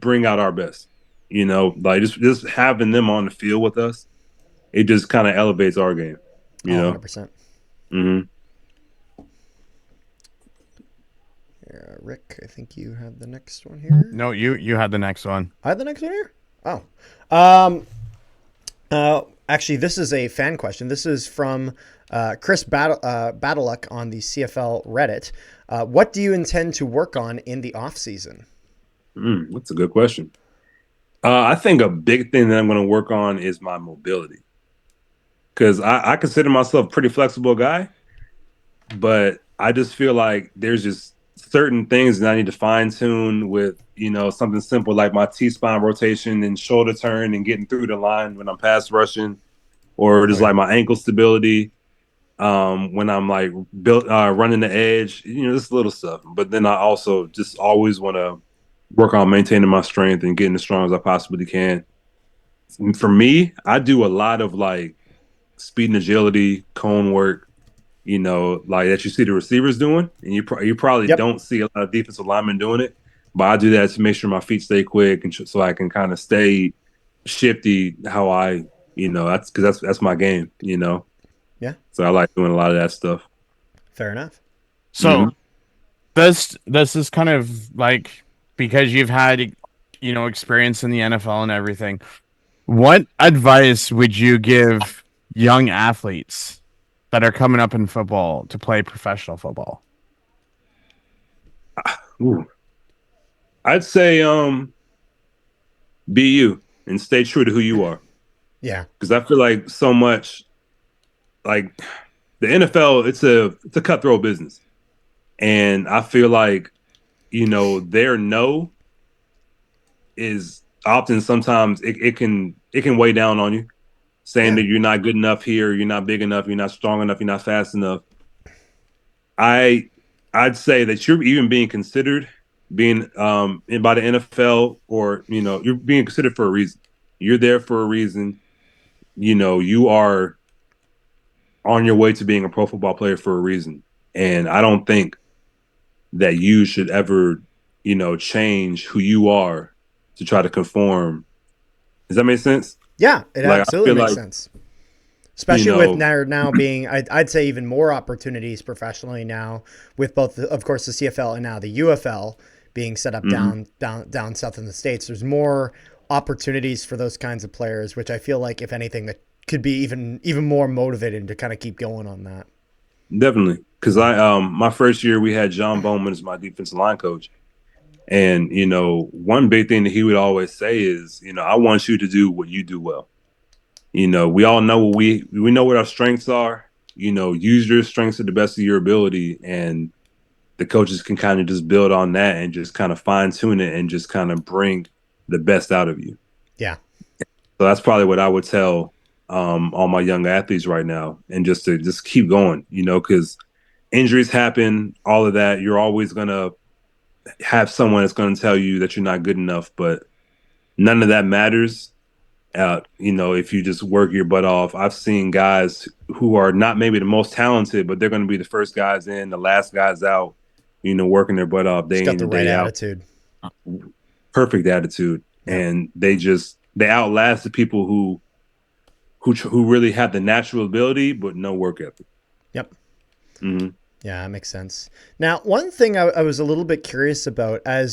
bring out our best. Like just having them on the field with us, it just kind of elevates our game. Oh, You know. 100%. Hmm. Rick, I think you had the next one here. no, you had the next one. I had the next one here. Oh, um, actually, this is a fan question. This is from Chris Battleluck on the CFL Reddit. What do you intend to work on in the off season? That's a good question. I think a big thing that I'm going to work on is my mobility because I consider myself a pretty flexible guy, but I just feel like there's just certain things that I need to fine tune with, something simple like my T spine rotation and shoulder turn and getting through the line when I'm pass rushing, or Oh just yeah, like my ankle stability when I'm like built running the edge, this little stuff. But then I also just always want to work on maintaining my strength and getting as strong as I possibly can. For me, I do a lot of like speed and agility, cone work, like that you see the receivers doing, and you probably yep. don't see a lot of defensive linemen doing it. But I do that to make sure my feet stay quick and so I can kind of stay shifty. How that's because that's my game. Yeah, So I like doing a lot of that stuff. fair enough. So this is kind of like because you've had experience in the NFL and everything. What advice would you give young athletes that are coming up in football to play professional football? Ooh. I'd say be you and stay true to who you are. Yeah, Because I feel like so much like the NFL, it's a cutthroat business. And I feel like, their no is often sometimes it can weigh down on you, saying yeah, that you're not good enough here, you're not big enough, you're not strong enough, you're not fast enough. I I'd say that you're even being considered being in by the NFL, or you're being considered for a reason. You're there for a reason. You are on your way to being a pro football player for a reason. And I don't think that you should ever, change who you are to try to conform. Does that make sense? yeah. It Like I absolutely feel makes like, sense. you Especially with know, now being, I'd say even more opportunities professionally now with both, of course, the CFL and now the UFL being set up mhm, down south in the States. There's more opportunities for those kinds of players, which I feel like, if anything, that could be even more motivated to kind of keep going on that. Definitely. Because my first year we had John Bowman as my defensive line coach. And, one big thing that he would always say is, I want you to do what you do well. We all know what we know what our strengths are. Use your strengths to the best of your ability, and the coaches can kind of just build on that and just kind of fine tune it and just kind of bring the best out of you. Yeah. So that's probably what I would tell all my young athletes right now, and just to keep going, because injuries happen, all of that. You're always going to have someone that's going to tell you that you're not good enough, but none of that matters. If you just work your butt off. I've seen guys who are not maybe the most talented, but they're going to be the first guys in, the last guys out, working their butt off day in and day out. Attitude. Perfect attitude. Yeah. And they outlast the people who really have the natural ability but no work ethic. Yep. Mm-hmm. Yeah, that makes sense. Now, one thing I was a little bit curious about, I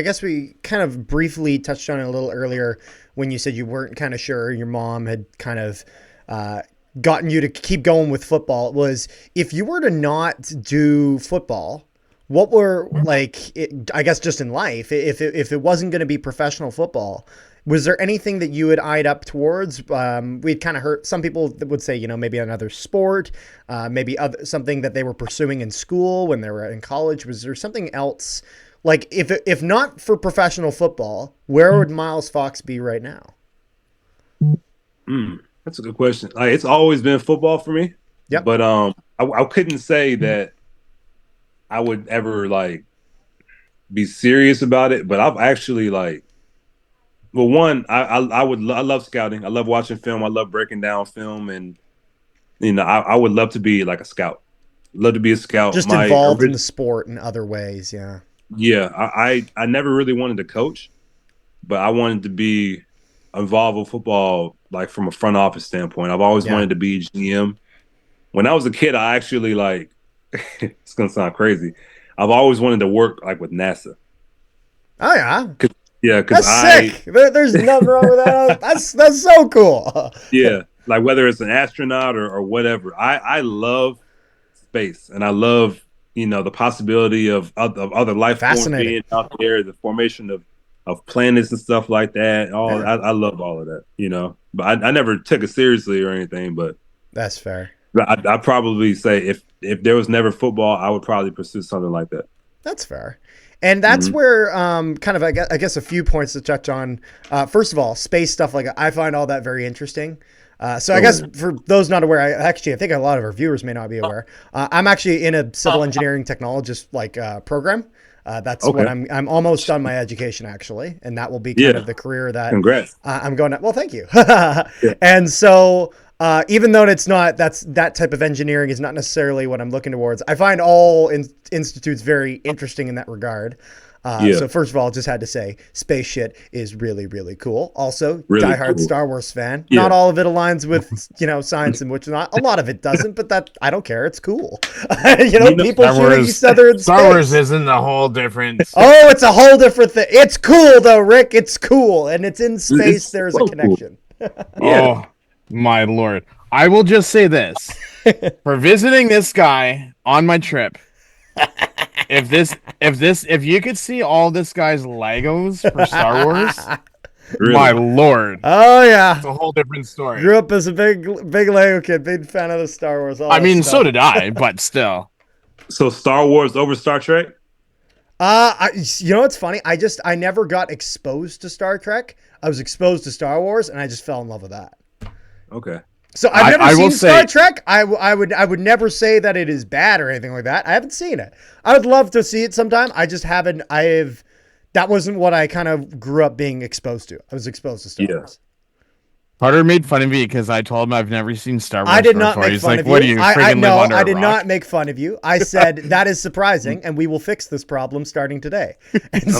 guess we kind of briefly touched on it a little earlier when you said you weren't kind of sure, your mom had kind of gotten you to keep going with football, was if you were to not do football, what were, I guess just in life, if it wasn't going to be professional football, was there anything that you had eyed up towards? We'd kind of heard some people that would say, maybe another sport, maybe something that they were pursuing in school when they were in college. Was there something else? Like, if not for professional football, where would Miles Fox be right now? That's a good question. It's always been football for me. Yep. But I couldn't say that I would ever be serious about it. But I've actually well, one, I love scouting. I love watching film. I love breaking down film, and I would love to be like a scout. Love to be a scout. Just involved in the sport in other ways, yeah. Yeah, I never really wanted to coach, but I wanted to be involved with football, from a front office standpoint. I've always wanted to be GM. When I was a kid, I actually it's gonna sound crazy. I've always wanted to work with NASA. Oh yeah. Yeah, because that's sick. There's nothing wrong with that. That's so cool. Yeah, whether it's an astronaut or whatever. I love space, and I love the possibility of other life forms being out there, the formation of planets and stuff like that. I love all of that. But I never took it seriously or anything. But that's fair. I'd probably say if there was never football, I would probably pursue something like that. That's fair. And that's where kind of, I guess, a few points to touch on. First of all, space stuff I find all that very interesting. So I guess for those not aware, I think a lot of our viewers may not be aware. I'm actually in a civil engineering technologist program. That's what I'm almost done my education actually, and that will be kind of the career that I'm going to. Well, thank you. And so even though that type of engineering is not necessarily what I'm looking towards, I find all institutes very interesting in that regard. So first of all, just had to say, space shit is really, really cool. Also, really diehard cool. Star Wars fan. Yeah. Not all of it aligns with, science, and which not. A lot of it doesn't, but that I don't care. It's cool. People shooting each other in space. Star Wars isn't a whole different. Oh, it's a whole different thing. It's cool though, Rick. It's cool, and it's in space. There's a connection. Cool. Oh my Lord! I will just say this: for visiting this guy on my trip. If you could see all this guy's Legos for Star Wars, really? My Lord. Oh yeah. It's a whole different story. Grew up as a big Lego kid, big fan of the Star Wars. So did I, but still. So Star Wars over Star Trek? What's funny? I never got exposed to Star Trek. I was exposed to Star Wars, and I just fell in love with that. Okay. So I've never seen Star Trek. I would never say that it is bad or anything like that. I haven't seen it. I would love to see it sometime. I just haven't. That wasn't what I kind of grew up being exposed to. I was exposed to Star Wars. Carter made fun of me because I told him I've never seen Star Wars. I did not make fun of you. What do you friggin' live under a rock? I did not make fun of you. I said that is surprising, and we will fix this problem starting today. And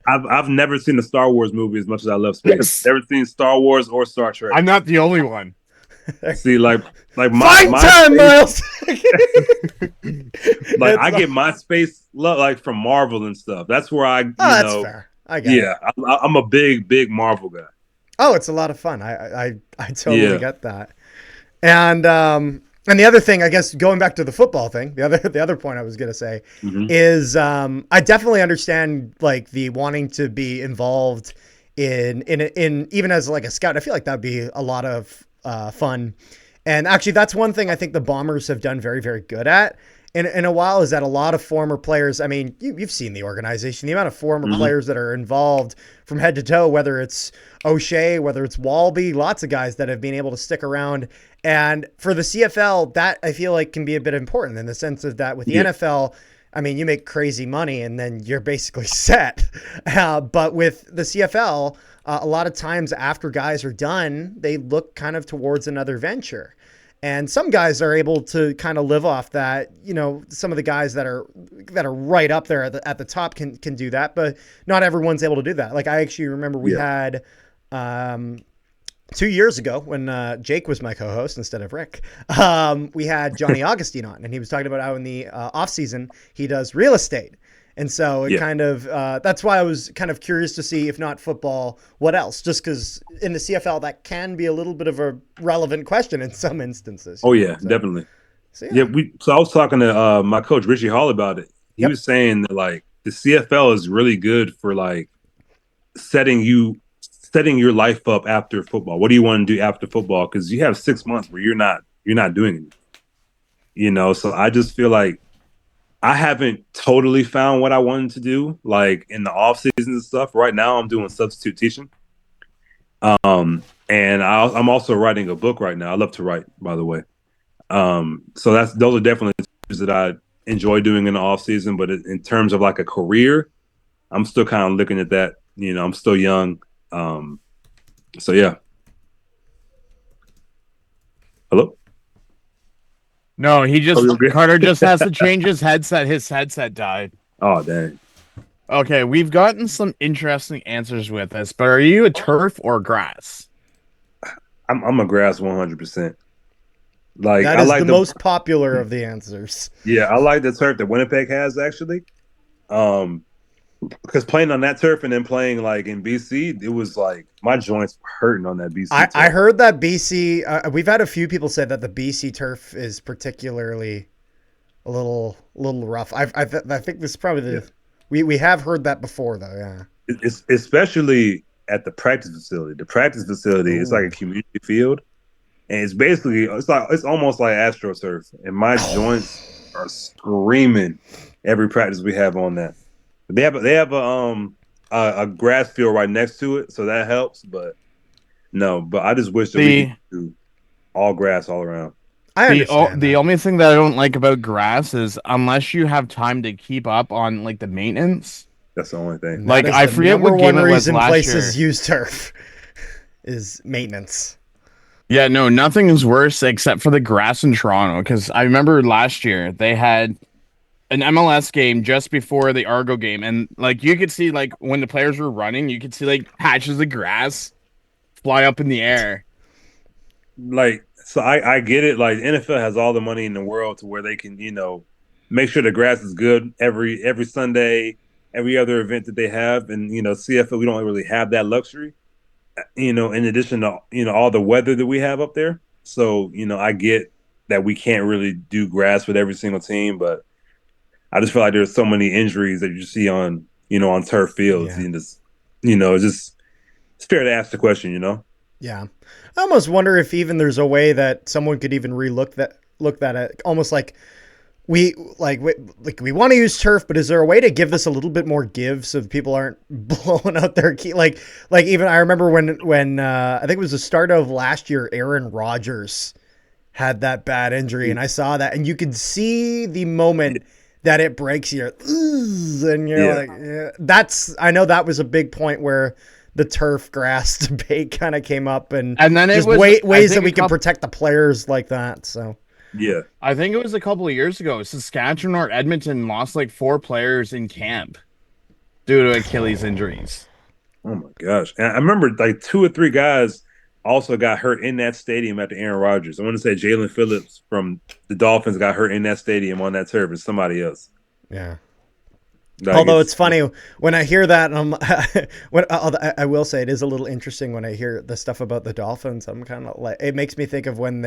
I've never seen a Star Wars movie as much as I love space. Never seen Star Wars or Star Trek. I'm not the only one. See, my time, Miles. I get my space love from Marvel and stuff. That's where I that's fair. I get it. I'm a big Marvel guy. Oh, it's a lot of fun. I totally Yeah. get that. And the other thing, I guess, going back to the football thing, the other point I was gonna say Mm-hmm. is I definitely understand like the wanting to be involved in even as like a scout. I feel like that'd be a lot of fun. And actually, that's one thing I think the Bombers have done very, very good at in a while is that a lot of former players. I mean, you've seen the organization, the amount of former Mm-hmm. players that are involved from head to toe, whether it's O'Shea, whether it's Walby, lots of guys that have been able to stick around. And for the CFL, that I feel like can be a bit important in the sense of that with the Yeah. NFL, I mean, you make crazy money and then you're basically set. But with the CFL, a lot of times after guys are done, they look kind of towards another venture. And some guys are able to kind of live off that. You know, some of the guys that are right up there at the top can do that, but not everyone's able to do that. Like I actually remember we Yeah. had 2 years ago when Jake was my co-host instead of Rick, we had Johnny Augustine on, and he was talking about how in the off season he does real estate. And so it Yeah. kind of that's why I was kind of curious to see, if not football, what else? Just because in the CFL that can be a little bit of a relevant question in some instances. Oh yeah, So, definitely. so Yeah, yeah. so I was talking to my coach Richie Hall about it. He Yep. was saying that like the CFL is really good for like setting your life up after football. What do you want to do after football? Because you have 6 months where you're not doing anything. So I just feel like I haven't totally found what I wanted to do, like in the off season and stuff. Right now, I'm doing substitute teaching, and I'm also writing a book right now. I love to write, by the way. So those are definitely things that I enjoy doing in the off season. But in terms of like a career, I'm still kind of looking at that. I'm still young. So yeah. Hello. No, he Oh, just you're good. Carter just has to change his headset. His headset died. Oh dang. Okay, we've gotten some interesting answers with this, but are you a turf or grass? I'm a grass 100%. Like That I is the like the most popular of the answers. yeah I like the turf that Winnipeg has actually. Um, because playing on that turf and then playing like in BC, it was like my joints were hurting on that BC I turf. heard that BC. We've had a few people say that the BC turf is particularly a little rough. I think this is probably Yeah. we have heard that before though. Yeah. It's especially at the practice facility. The practice facility is like a Ooh. community field, and it's almost like AstroTurf, and my joints are screaming every practice we have on that. They have a grass field right next to it, so that helps. But no, but I just wish that we could The do all grass all around. I understand the that. only thing that I don't like about grass is unless you have time to keep up on like the maintenance. That's the only thing. And that Like is I the forget number what game one it was reason last places year. use turf is maintenance. Yeah, no, nothing is worse except for the grass in Toronto because I remember last year they had an MLS game just before the Argo game, and like you could see like when the players were running, you could see like patches of grass fly up in the air. Like, so I get it. Like, NFL has all the money in the world to where they can, make sure the grass is good every Sunday, every other event that they have. And, CFL, we don't really have that luxury, in addition to, all the weather that we have up there. So, I get that we can't really do grass with every single team, but I just feel like there's so many injuries that you see on turf fields. Yeah. It's fair to ask the question. Yeah. I almost wonder if even there's a way that someone could even look that at almost like we want to use turf, but is there a way to give this a little bit more give so people aren't blowing out their key? Like even I remember when I think it was the start of last year, Aaron Rodgers had that bad injury, and I saw that, and you could see the moment that it breaks you, and you're Yeah. like, yeah, I know that was a big point where the turf grass debate kind of came up, and And then it just was ways that we can protect the players like that. So Yeah. I think it was a couple of years ago. Saskatchewan or Edmonton lost like 4 players in camp due to Achilles injuries. Oh my gosh. And I remember like two or three guys also got hurt in that stadium after Aaron Rodgers. I want to say Jalen Phillips from the Dolphins got hurt in that stadium on that turf and somebody else. yeah. Like Although it's funny when I hear that, I will say it is a little interesting when I hear the stuff about the Dolphins. I'm kind of like, it makes me think of when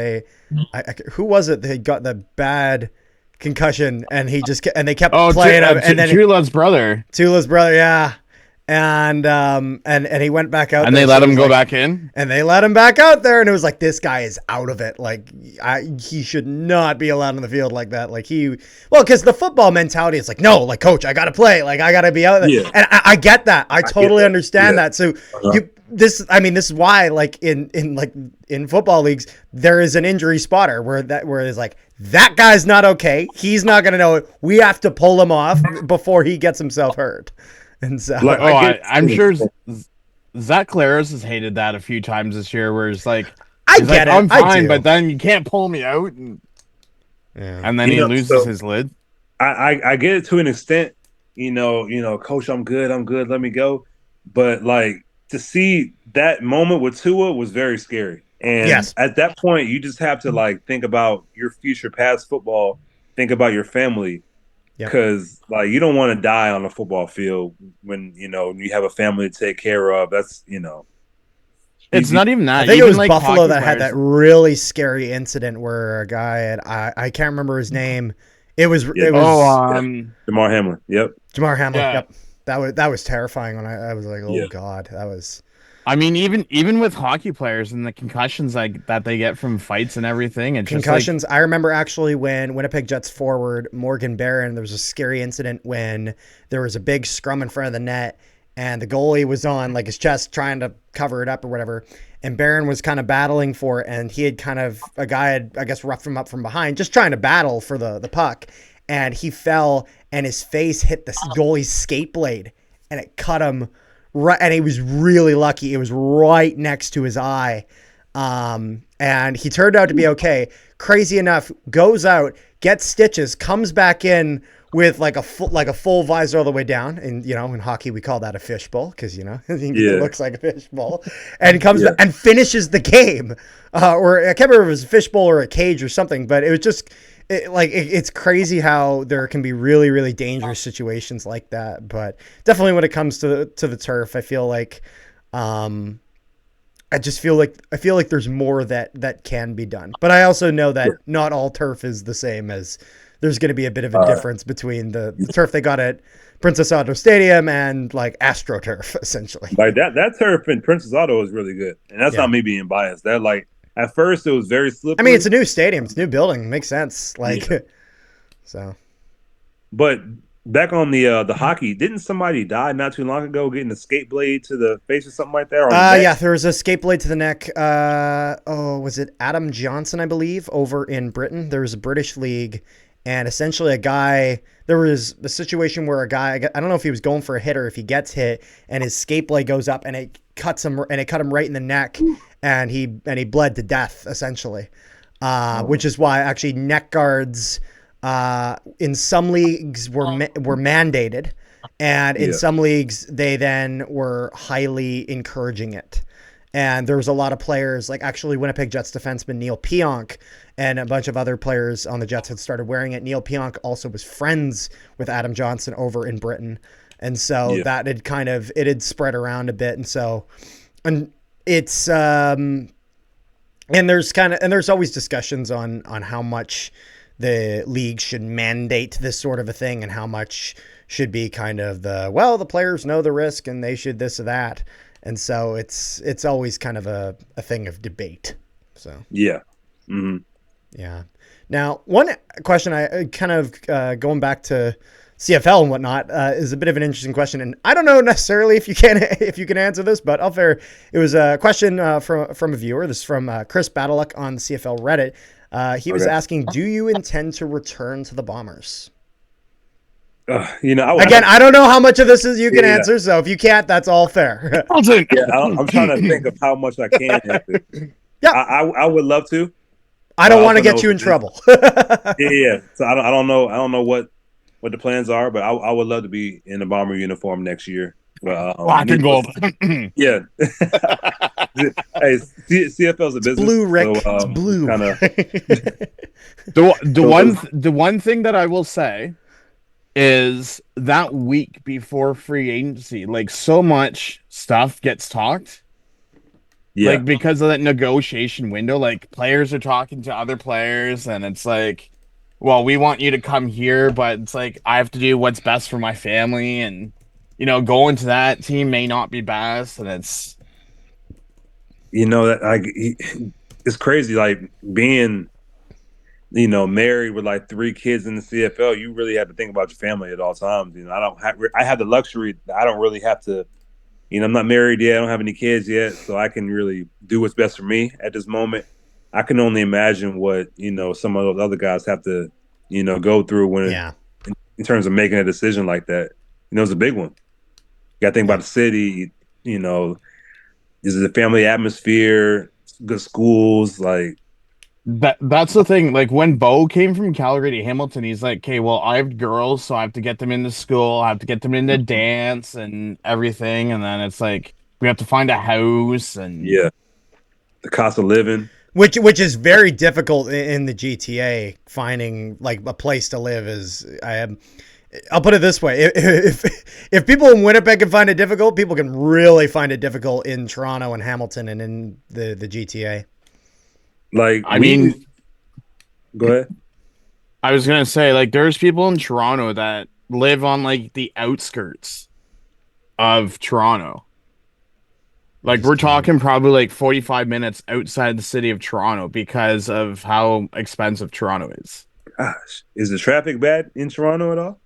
who was it? They got the bad concussion and they kept playing him, and then Tula's brother, yeah. And he went back out and there, they let him go back in, and they let him back out there, and it was like, this guy is out of it. Like, he should not be allowed on the field like that. Like because the football mentality is like, no, like, coach, I gotta play, like, I gotta be out there. Yeah. And I get that. I totally understand that. So this is why, like, in football leagues, there is an injury spotter where it's like, that guy's not okay. He's not gonna know it. We have to pull him off before he gets himself hurt. And so, I'm sure Zach Claris has hated that a few times this year, where it's like, I get it, I'm fine, but then you can't pull me out, and then he loses his lid. I get it to an extent, coach, I'm good, let me go. But like, to see that moment with Tua was very scary. And at that point, you just have to like think about your future past football, think about your family. Because like, you don't want to die on the football field when you have a family to take care of. That's it's not even that. I think it was like Buffalo that had that really scary incident where a guy I can't remember his name. It was Damar Hamlin. Yep. Damar Hamlin. Yeah. Yep. That was terrifying when I was like, oh God, that was. I mean, even with hockey players and the concussions like that they get from fights and everything, it's concussions. Just like... I remember actually when Winnipeg Jets forward Morgan Barron, there was a scary incident when there was a big scrum in front of the net and the goalie was on like his chest trying to cover it up or whatever, and Barron was kind of battling for it, and he had a guy had, I guess, roughed him up from behind, just trying to battle for the puck, and he fell and his face hit the goalie's skate blade and it cut him. Right, and he was really lucky. It was right next to his eye, and he turned out to be okay. Crazy enough, goes out, gets stitches, comes back in with like a full visor all the way down. And in hockey we call that a fishbowl because it looks like a fishbowl, and comes back and finishes the game. Or I can't remember if it was a fishbowl or a cage or something, but it was just. It's crazy how there can be really, really dangerous situations like that. But definitely when it comes to the turf, I feel like I feel like there's more that can be done. But I also know that not all turf is the same, as there's going to be a bit of a difference between the turf they got at Princess Auto Stadium and like AstroTurf, essentially. Like that turf in Princess Auto is really good, and that's not me being biased. That like. At first, it was very slippery. I mean, it's a new stadium. It's a new building. It makes sense. So. But back on the hockey, didn't somebody die not too long ago getting a skate blade to the face or something like that? Yeah, there was a skate blade to the neck. Was it Adam Johnson, I believe, over in Britain? There was a British league, and essentially there was a situation where a guy, I don't know if he was going for a hit or if he gets hit, and his skate blade goes up and it cut him right in the neck. And he bled to death, essentially, which is why actually neck guards in some leagues were mandated, and in some leagues they then were highly encouraging it. And there was a lot of players, like actually Winnipeg Jets defenseman Neil Pionk and a bunch of other players on the Jets had started wearing it. Neil Pionk also was friends with Adam Johnson over in Britain, and so that had spread around a bit, and it's and there's always discussions on how much the league should mandate this sort of a thing and how much should be kind of the players know the risk and they should this or that, and so it's always kind of a thing of debate. So Now one question I kind of going back to CFL and whatnot is a bit of an interesting question, and I don't know necessarily if you can answer this, but I'll fair. It was a question from a viewer. This is from Chris Battleluck on the CFL Reddit. He was asking, "Do you intend to return to the Bombers?" I don't know how much of this is you can answer, so if you can't, that's all fair. I'm trying to think of how much I can answer. Yeah, I would love to. I don't want to get you in trouble. Yeah. So I don't know what the plans are, but I would love to be in a Bomber uniform next year. Black and gold. Yeah. Hey, CFL's a business. It's blue, Rick. So, it's blue. Kinda... The one thing that I will say is that week before free agency, like so much stuff gets talked. Yeah. Like because of that negotiation window, like players are talking to other players, and it's like, well, we want you to come here, but it's like I have to do what's best for my family, and going to that team may not be best, and it's that like it's crazy. Like being married with like 3 kids in the CFL, you really have to think about your family at all times. I have the luxury that I don't really have to. I'm not married yet. I don't have any kids yet, so I can really do what's best for me at this moment. I can only imagine what some of those other guys have to go through when Yeah. in terms of making a decision like that. It's a big one. You got to think about the city. Is it a family atmosphere, good schools, like. that's the thing. Like when Bo came from Calgary to Hamilton, he's like, okay, well, I have girls, so I have to get them into school, I have to get them into dance and everything, and then it's like we have to find a house and Yeah, the cost of living. Which is very difficult in the GTA. Finding like a place to live I'll put it this way: if people in Winnipeg can find it difficult, people can really find it difficult in Toronto and Hamilton and in the GTA. Like, I mean, go ahead. I was gonna say, like, there's people in Toronto that live on like the outskirts of Toronto. Like we're talking probably like 45 minutes outside the city of Toronto because of how expensive Toronto is. Gosh, is the traffic bad in Toronto at all?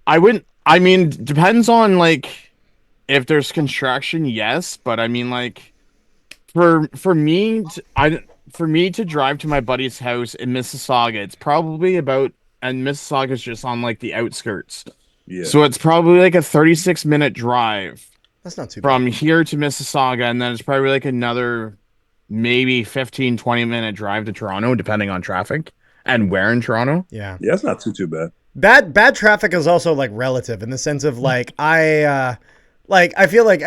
I mean, depends on like if there's construction, yes, but I mean like for me for me to drive to my buddy's house in Mississauga, it's probably about and Mississauga's just on like the outskirts. Yeah. So it's probably like a 36-minute drive. That's not too bad. From here to Mississauga, and then it's probably like another maybe 15-20 minute drive to Toronto, depending on traffic and where in Toronto. Yeah. Yeah, that's not too bad. Bad traffic is also like relative in the sense of like I feel like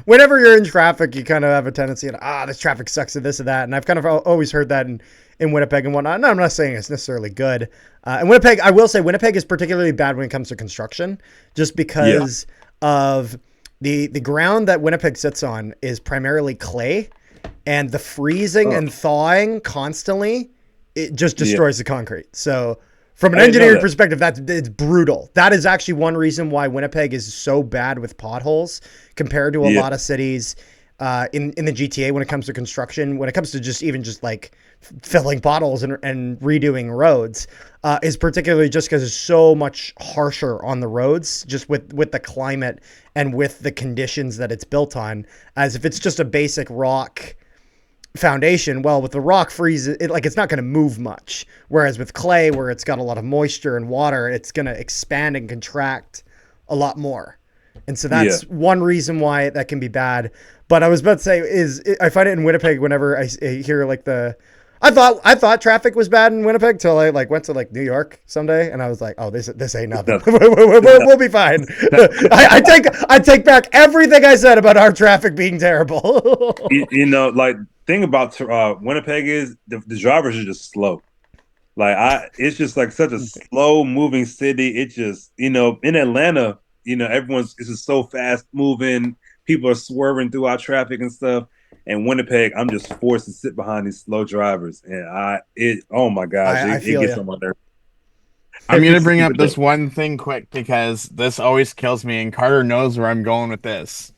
whenever you're in traffic, you kind of have a tendency to this traffic sucks or this or that, and I've kind of always heard that in Winnipeg and whatnot. No, I'm not saying it's necessarily good. And Winnipeg, I will say Winnipeg is particularly bad when it comes to construction, just because of the ground that Winnipeg sits on is primarily clay, and the freezing and thawing constantly, it just destroys the concrete. So from an engineering perspective, it's brutal. That is actually one reason why Winnipeg is so bad with potholes compared to a lot of cities in the GTA when it comes to construction, when it comes to just like filling potholes and redoing roads, is particularly just because it's so much harsher on the roads, just with the climate and with the conditions that it's built on, as if it's just a basic rock foundation. Well, with the rock freeze, it's not going to move much. Whereas with clay, where it's got a lot of moisture and water, it's going to expand and contract a lot more. And so that's one reason why that can be bad. But I was about to say I find it in Winnipeg whenever I hear like I thought traffic was bad in Winnipeg till I like went to like New York someday, and I was like, oh, this ain't nothing. We'll be fine. I take back everything I said about our traffic being terrible. Like thing about Winnipeg is the drivers are just slow. Like it's just like such a slow moving city. It just in Atlanta, it's just so fast moving. People are swerving through our traffic and stuff. And Winnipeg, I'm just forced to sit behind these slow drivers, and oh my gosh, it gets on my nerves. I'm gonna bring up this one thing quick because this always kills me, and Carter knows where I'm going with this.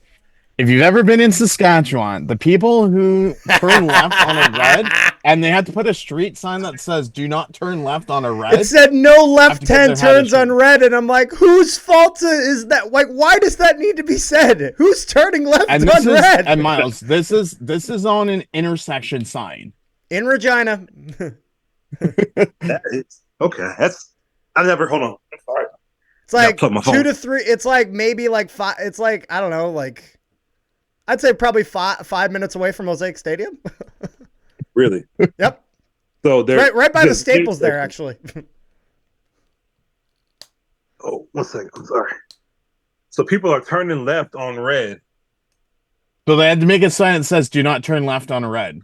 If you've ever been in Saskatchewan, the people who turn left on a red, and they have to put a street sign that says "Do not turn left on a red." It said no left-hand turns on red, and I'm like, whose fault is that? Like, why does that need to be said? Who's turning left on red? And Miles, this is on an intersection sign in Regina. That is okay. I never. Hold on. I'm sorry. It's like 2 to 3. It's like maybe like 5. It's like I don't know, like. I'd say probably 5 minutes away from Mosaic Stadium. Really? Yep. So they're right by the Staples there, actually. Oh, 1 second. I'm sorry. So people are turning left on red. So they had to make a sign that says "Do not turn left on a red,"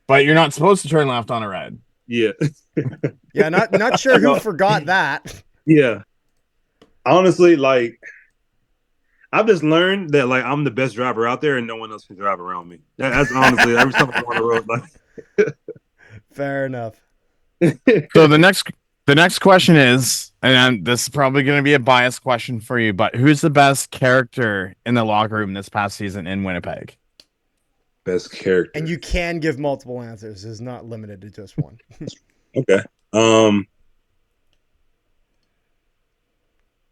but you're not supposed to turn left on a red. Yeah. Yeah, not sure who forgot that. Yeah. Honestly, like I've just learned that like I'm the best driver out there and no one else can drive around me. That's honestly every time I'm on the road, Fair enough. So the next question is, and this is probably going to be a biased question for you, but who's the best character in the locker room this past season in Winnipeg? best character. And you can give multiple answers. It's not limited to just one. Okay.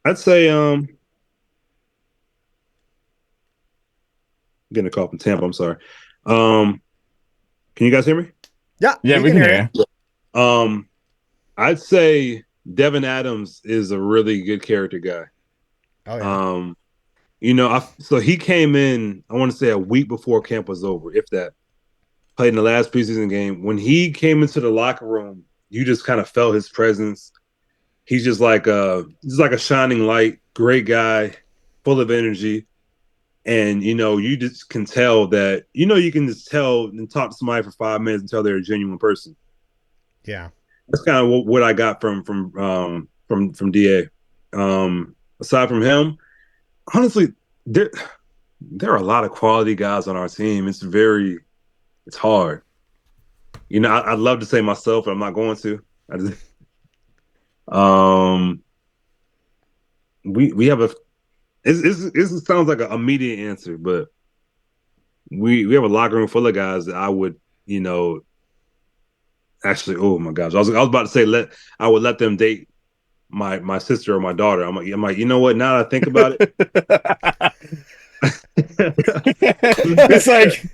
I'd say getting a call from Tampa. I'm sorry. Can you guys hear me? Yeah, Yeah, we can hear you. I'd say Devin Adams is a really good character guy. Oh yeah. So he came in, I want to say a week before camp was over, if that. Played in the last preseason game. When he came into the locker room, you just kind of felt his presence. He's just like a shining light, great guy, full of energy. And you just can tell that, you can just tell and talk to somebody for 5 minutes and tell they're a genuine person. Yeah. That's kind of what I got from DA. Aside from him, honestly, there are a lot of quality guys on our team. It's hard. I'd love to say myself, but I'm not going to. We have a. It sounds like an immediate answer, but we have a locker room full of guys that I would, actually. Oh my gosh, I was about to say I would let them date my sister or my daughter. I'm like, you know what? Now that I think about it. It's like,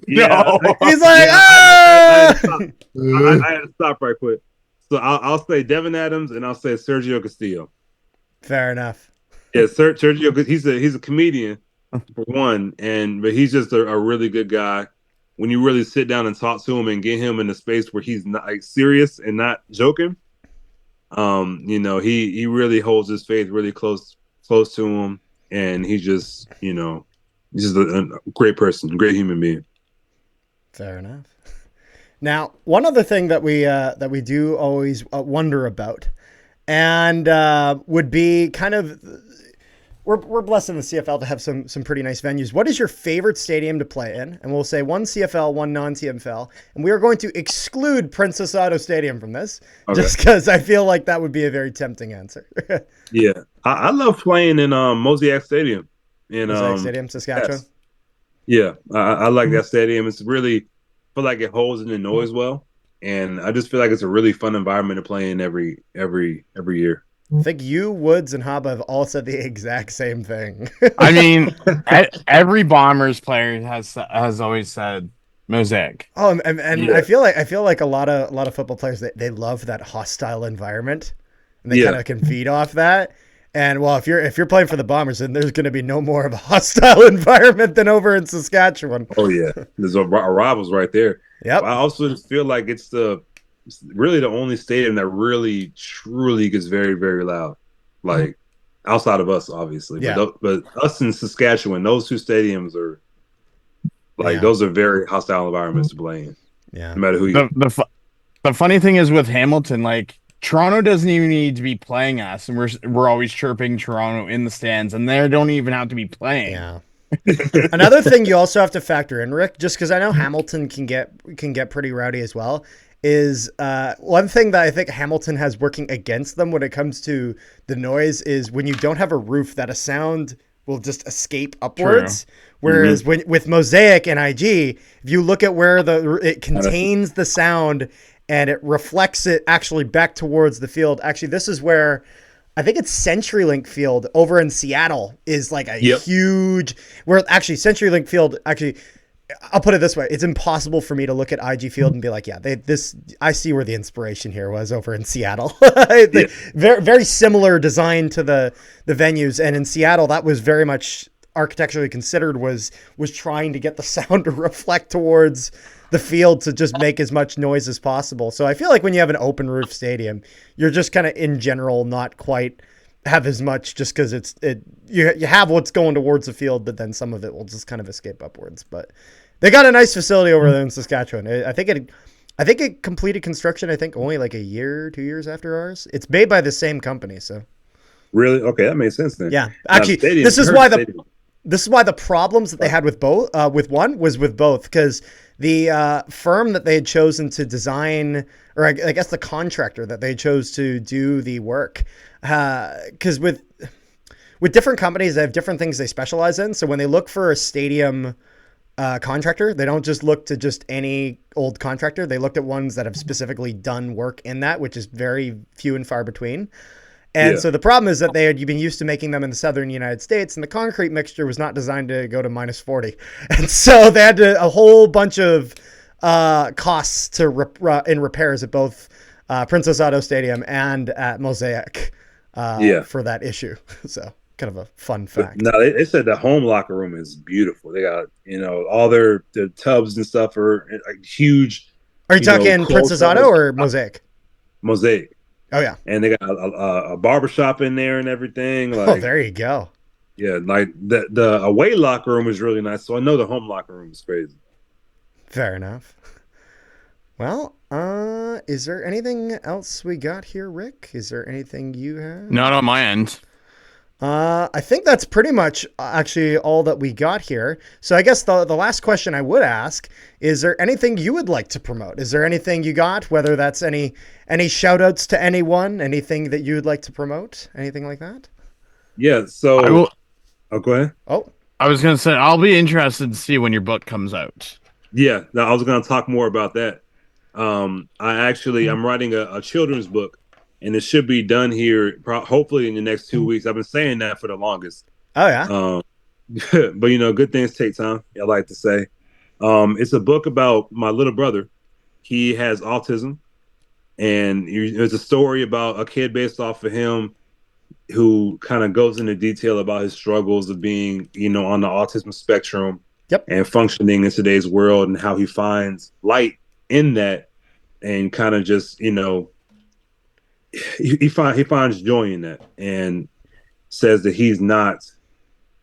no. He's like, I had to stop right quick. So I'll say Devin Adams and I'll say Sergio Castillo. Fair enough. Yeah, Sergio, he's a comedian for one, but he's just a really good guy. When you really sit down and talk to him and get him in a space where he's not like serious and not joking, he really holds his faith really close to him, and he's just a great person, a great human being. Fair enough. Now, one other thing that we do always wonder about, and would be kind of, we're blessed in the CFL to have some pretty nice venues. What is your favorite stadium to play in? And we'll say one CFL, one non-CFL, and we are going to exclude Princess Auto Stadium from this, just because I feel like that would be a very tempting answer. Yeah, I love playing in Mosaic Stadium Stadium, Saskatchewan. Yes. Yeah, I like that stadium. It's really feel like it holds in the noise well, and I just feel like it's a really fun environment to play in every year. I think you, Woods, and Haba have all said the exact same thing. I mean, every Bombers player has always said Mosaic. Oh, and yeah. I feel like a lot of football players, they love that hostile environment, and they kind of can feed off that. And well, if you're playing for the Bombers, then there's going to be no more of a hostile environment than over in Saskatchewan. Oh yeah, there's a rivals right there. Yep. I also just feel like it's really the only stadium that really truly gets very, very loud, like outside of us, obviously. Yeah. But us in Saskatchewan, those two stadiums are those are very hostile environments to play in. Yeah. No matter who the funny thing is with Hamilton, like Toronto doesn't even need to be playing us, and we're always chirping Toronto in the stands, and they don't even have to be playing. Yeah. Another thing you also have to factor in, Rick, just because I know Hamilton can get pretty rowdy as well, is one thing that I think Hamilton has working against them when it comes to the noise is when you don't have a roof, that a sound will just escape upwards. True. Whereas with Mosaic and IG, if you look at where it contains the sound and it reflects it actually back towards the field. Actually, this is where I think it's CenturyLink Field over in Seattle is like a huge, where actually CenturyLink Field, actually, I'll put it this way. It's impossible for me to look at IG Field and be like, I see where the inspiration here was over in Seattle. Very, very similar design to the venues. And in Seattle, that was very much architecturally considered was trying to get the sound to reflect towards the field to just make as much noise as possible. So I feel like when you have an open roof stadium, you're just kind of in general not quite have as much, just because you have what's going towards the field, but then some of it will just kind of escape upwards. But they got a nice facility over there in Saskatchewan. I think I think it completed construction, I think, only like a year, 2 years after ours. It's made by the same company, so. Really? Okay, that makes sense then. Yeah. Now, Actually, stadium, this is her why stadium. this is why the problems that they had with both, with one was with both, because the firm that they had chosen to design, or I guess the contractor that they chose to do the work, because with different companies, they have different things they specialize in. So when they look for a stadium contractor, they don't just look to just any old contractor. They looked at ones that have specifically done work in that, which is very few and far between. And so the problem is that they had been used to making them in the southern United States, and the concrete mixture was not designed to go to -40. And so they had a whole bunch of costs to in repairs at both Princess Auto Stadium and at Mosaic for that issue. So kind of a fun fact. No, they said the home locker room is beautiful. They got, all the tubs and stuff are like huge. Are you talking Princess Auto or Mosaic? Mosaic. Oh yeah, and they got a barbershop in there and everything. Like, there you go. Yeah, like the away locker room is really nice. So I know the home locker room is crazy. Fair enough. Well, is there anything else we got here, Rick? Is there anything you have? Not on my end. I think that's pretty much actually all that we got here. So I guess the last question I would ask, is there anything you would like to promote? Is there anything you got, whether that's any shout outs to anyone, anything that you would like to promote, anything like that? Yeah. So go ahead. Oh, I was going to say, I'll be interested to see when your book comes out. Yeah. No, I was going to talk more about that. I'm writing a children's book. And it should be done here, hopefully in the next 2 weeks. I've been saying that for the longest. Oh, yeah. But, good things take time, I like to say. It's a book about my little brother. He has autism. And there's a story about a kid based off of him who kind of goes into detail about his struggles of being, on the autism spectrum. Yep. And functioning in today's world and how he finds light in that and kind of just, he finds joy in that and says that he's not,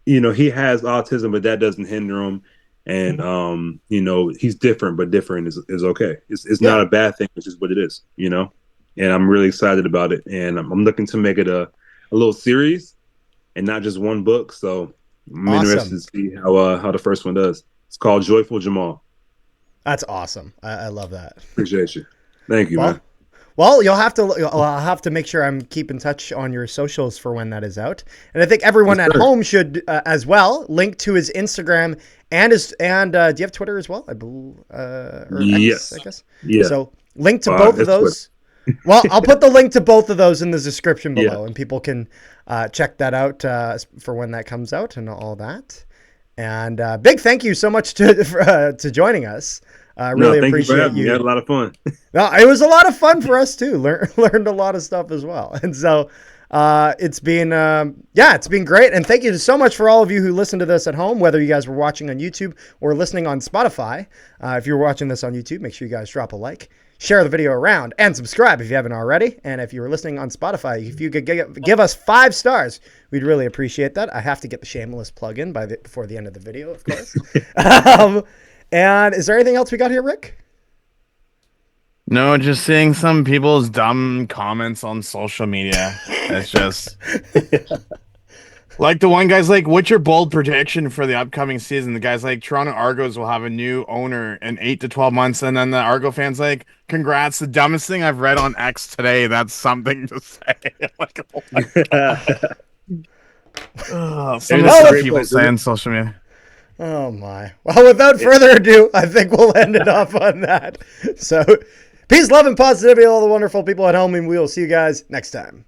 he has autism, but that doesn't hinder him. And, he's different, but different is okay. It's not a bad thing. It's just what it is, and I'm really excited about it. And I'm looking to make it a little series and not just one book. So I'm interested to see how the first one does. It's called Joyful Jamal. That's awesome. I love that. Appreciate you. Thank you, man. Well, I'll have to make sure I'm keep in touch on your socials for when that is out. And I think everyone at home should as well link to his Instagram and do you have Twitter as well? I believe, yes, X, I guess. Yeah. So link to both of those. Well, I'll put the link to both of those in the description below, and people can check that out for when that comes out and all that. And big thank you so much to joining us. I really appreciate you. We had a lot of fun. No, it was a lot of fun for us too. Learned a lot of stuff as well. And so it's been great. And thank you so much for all of you who listened to this at home, whether you guys were watching on YouTube or listening on Spotify. If you're watching this on YouTube, make sure you guys drop a like, share the video around, and subscribe if you haven't already. And if you were listening on Spotify, if you could give us 5 stars, we'd really appreciate that. I have to get the shameless plug in before the end of the video, of course. And is there anything else we got here, Rick? No, just seeing some people's dumb comments on social media. It's just like the one guy's like, "What's your bold prediction for the upcoming season?" The guy's like, "Toronto Argos will have a new owner in 8 to 12 months," and then the Argo fan's like, "Congrats!" The dumbest thing I've read on X today. That's something to say. Like, oh my God. Some of the stuff people say on social media. Oh my. Well, without further ado, I think we'll end it off on that. So, peace, love, and positivity to all the wonderful people at home, and we will see you guys next time.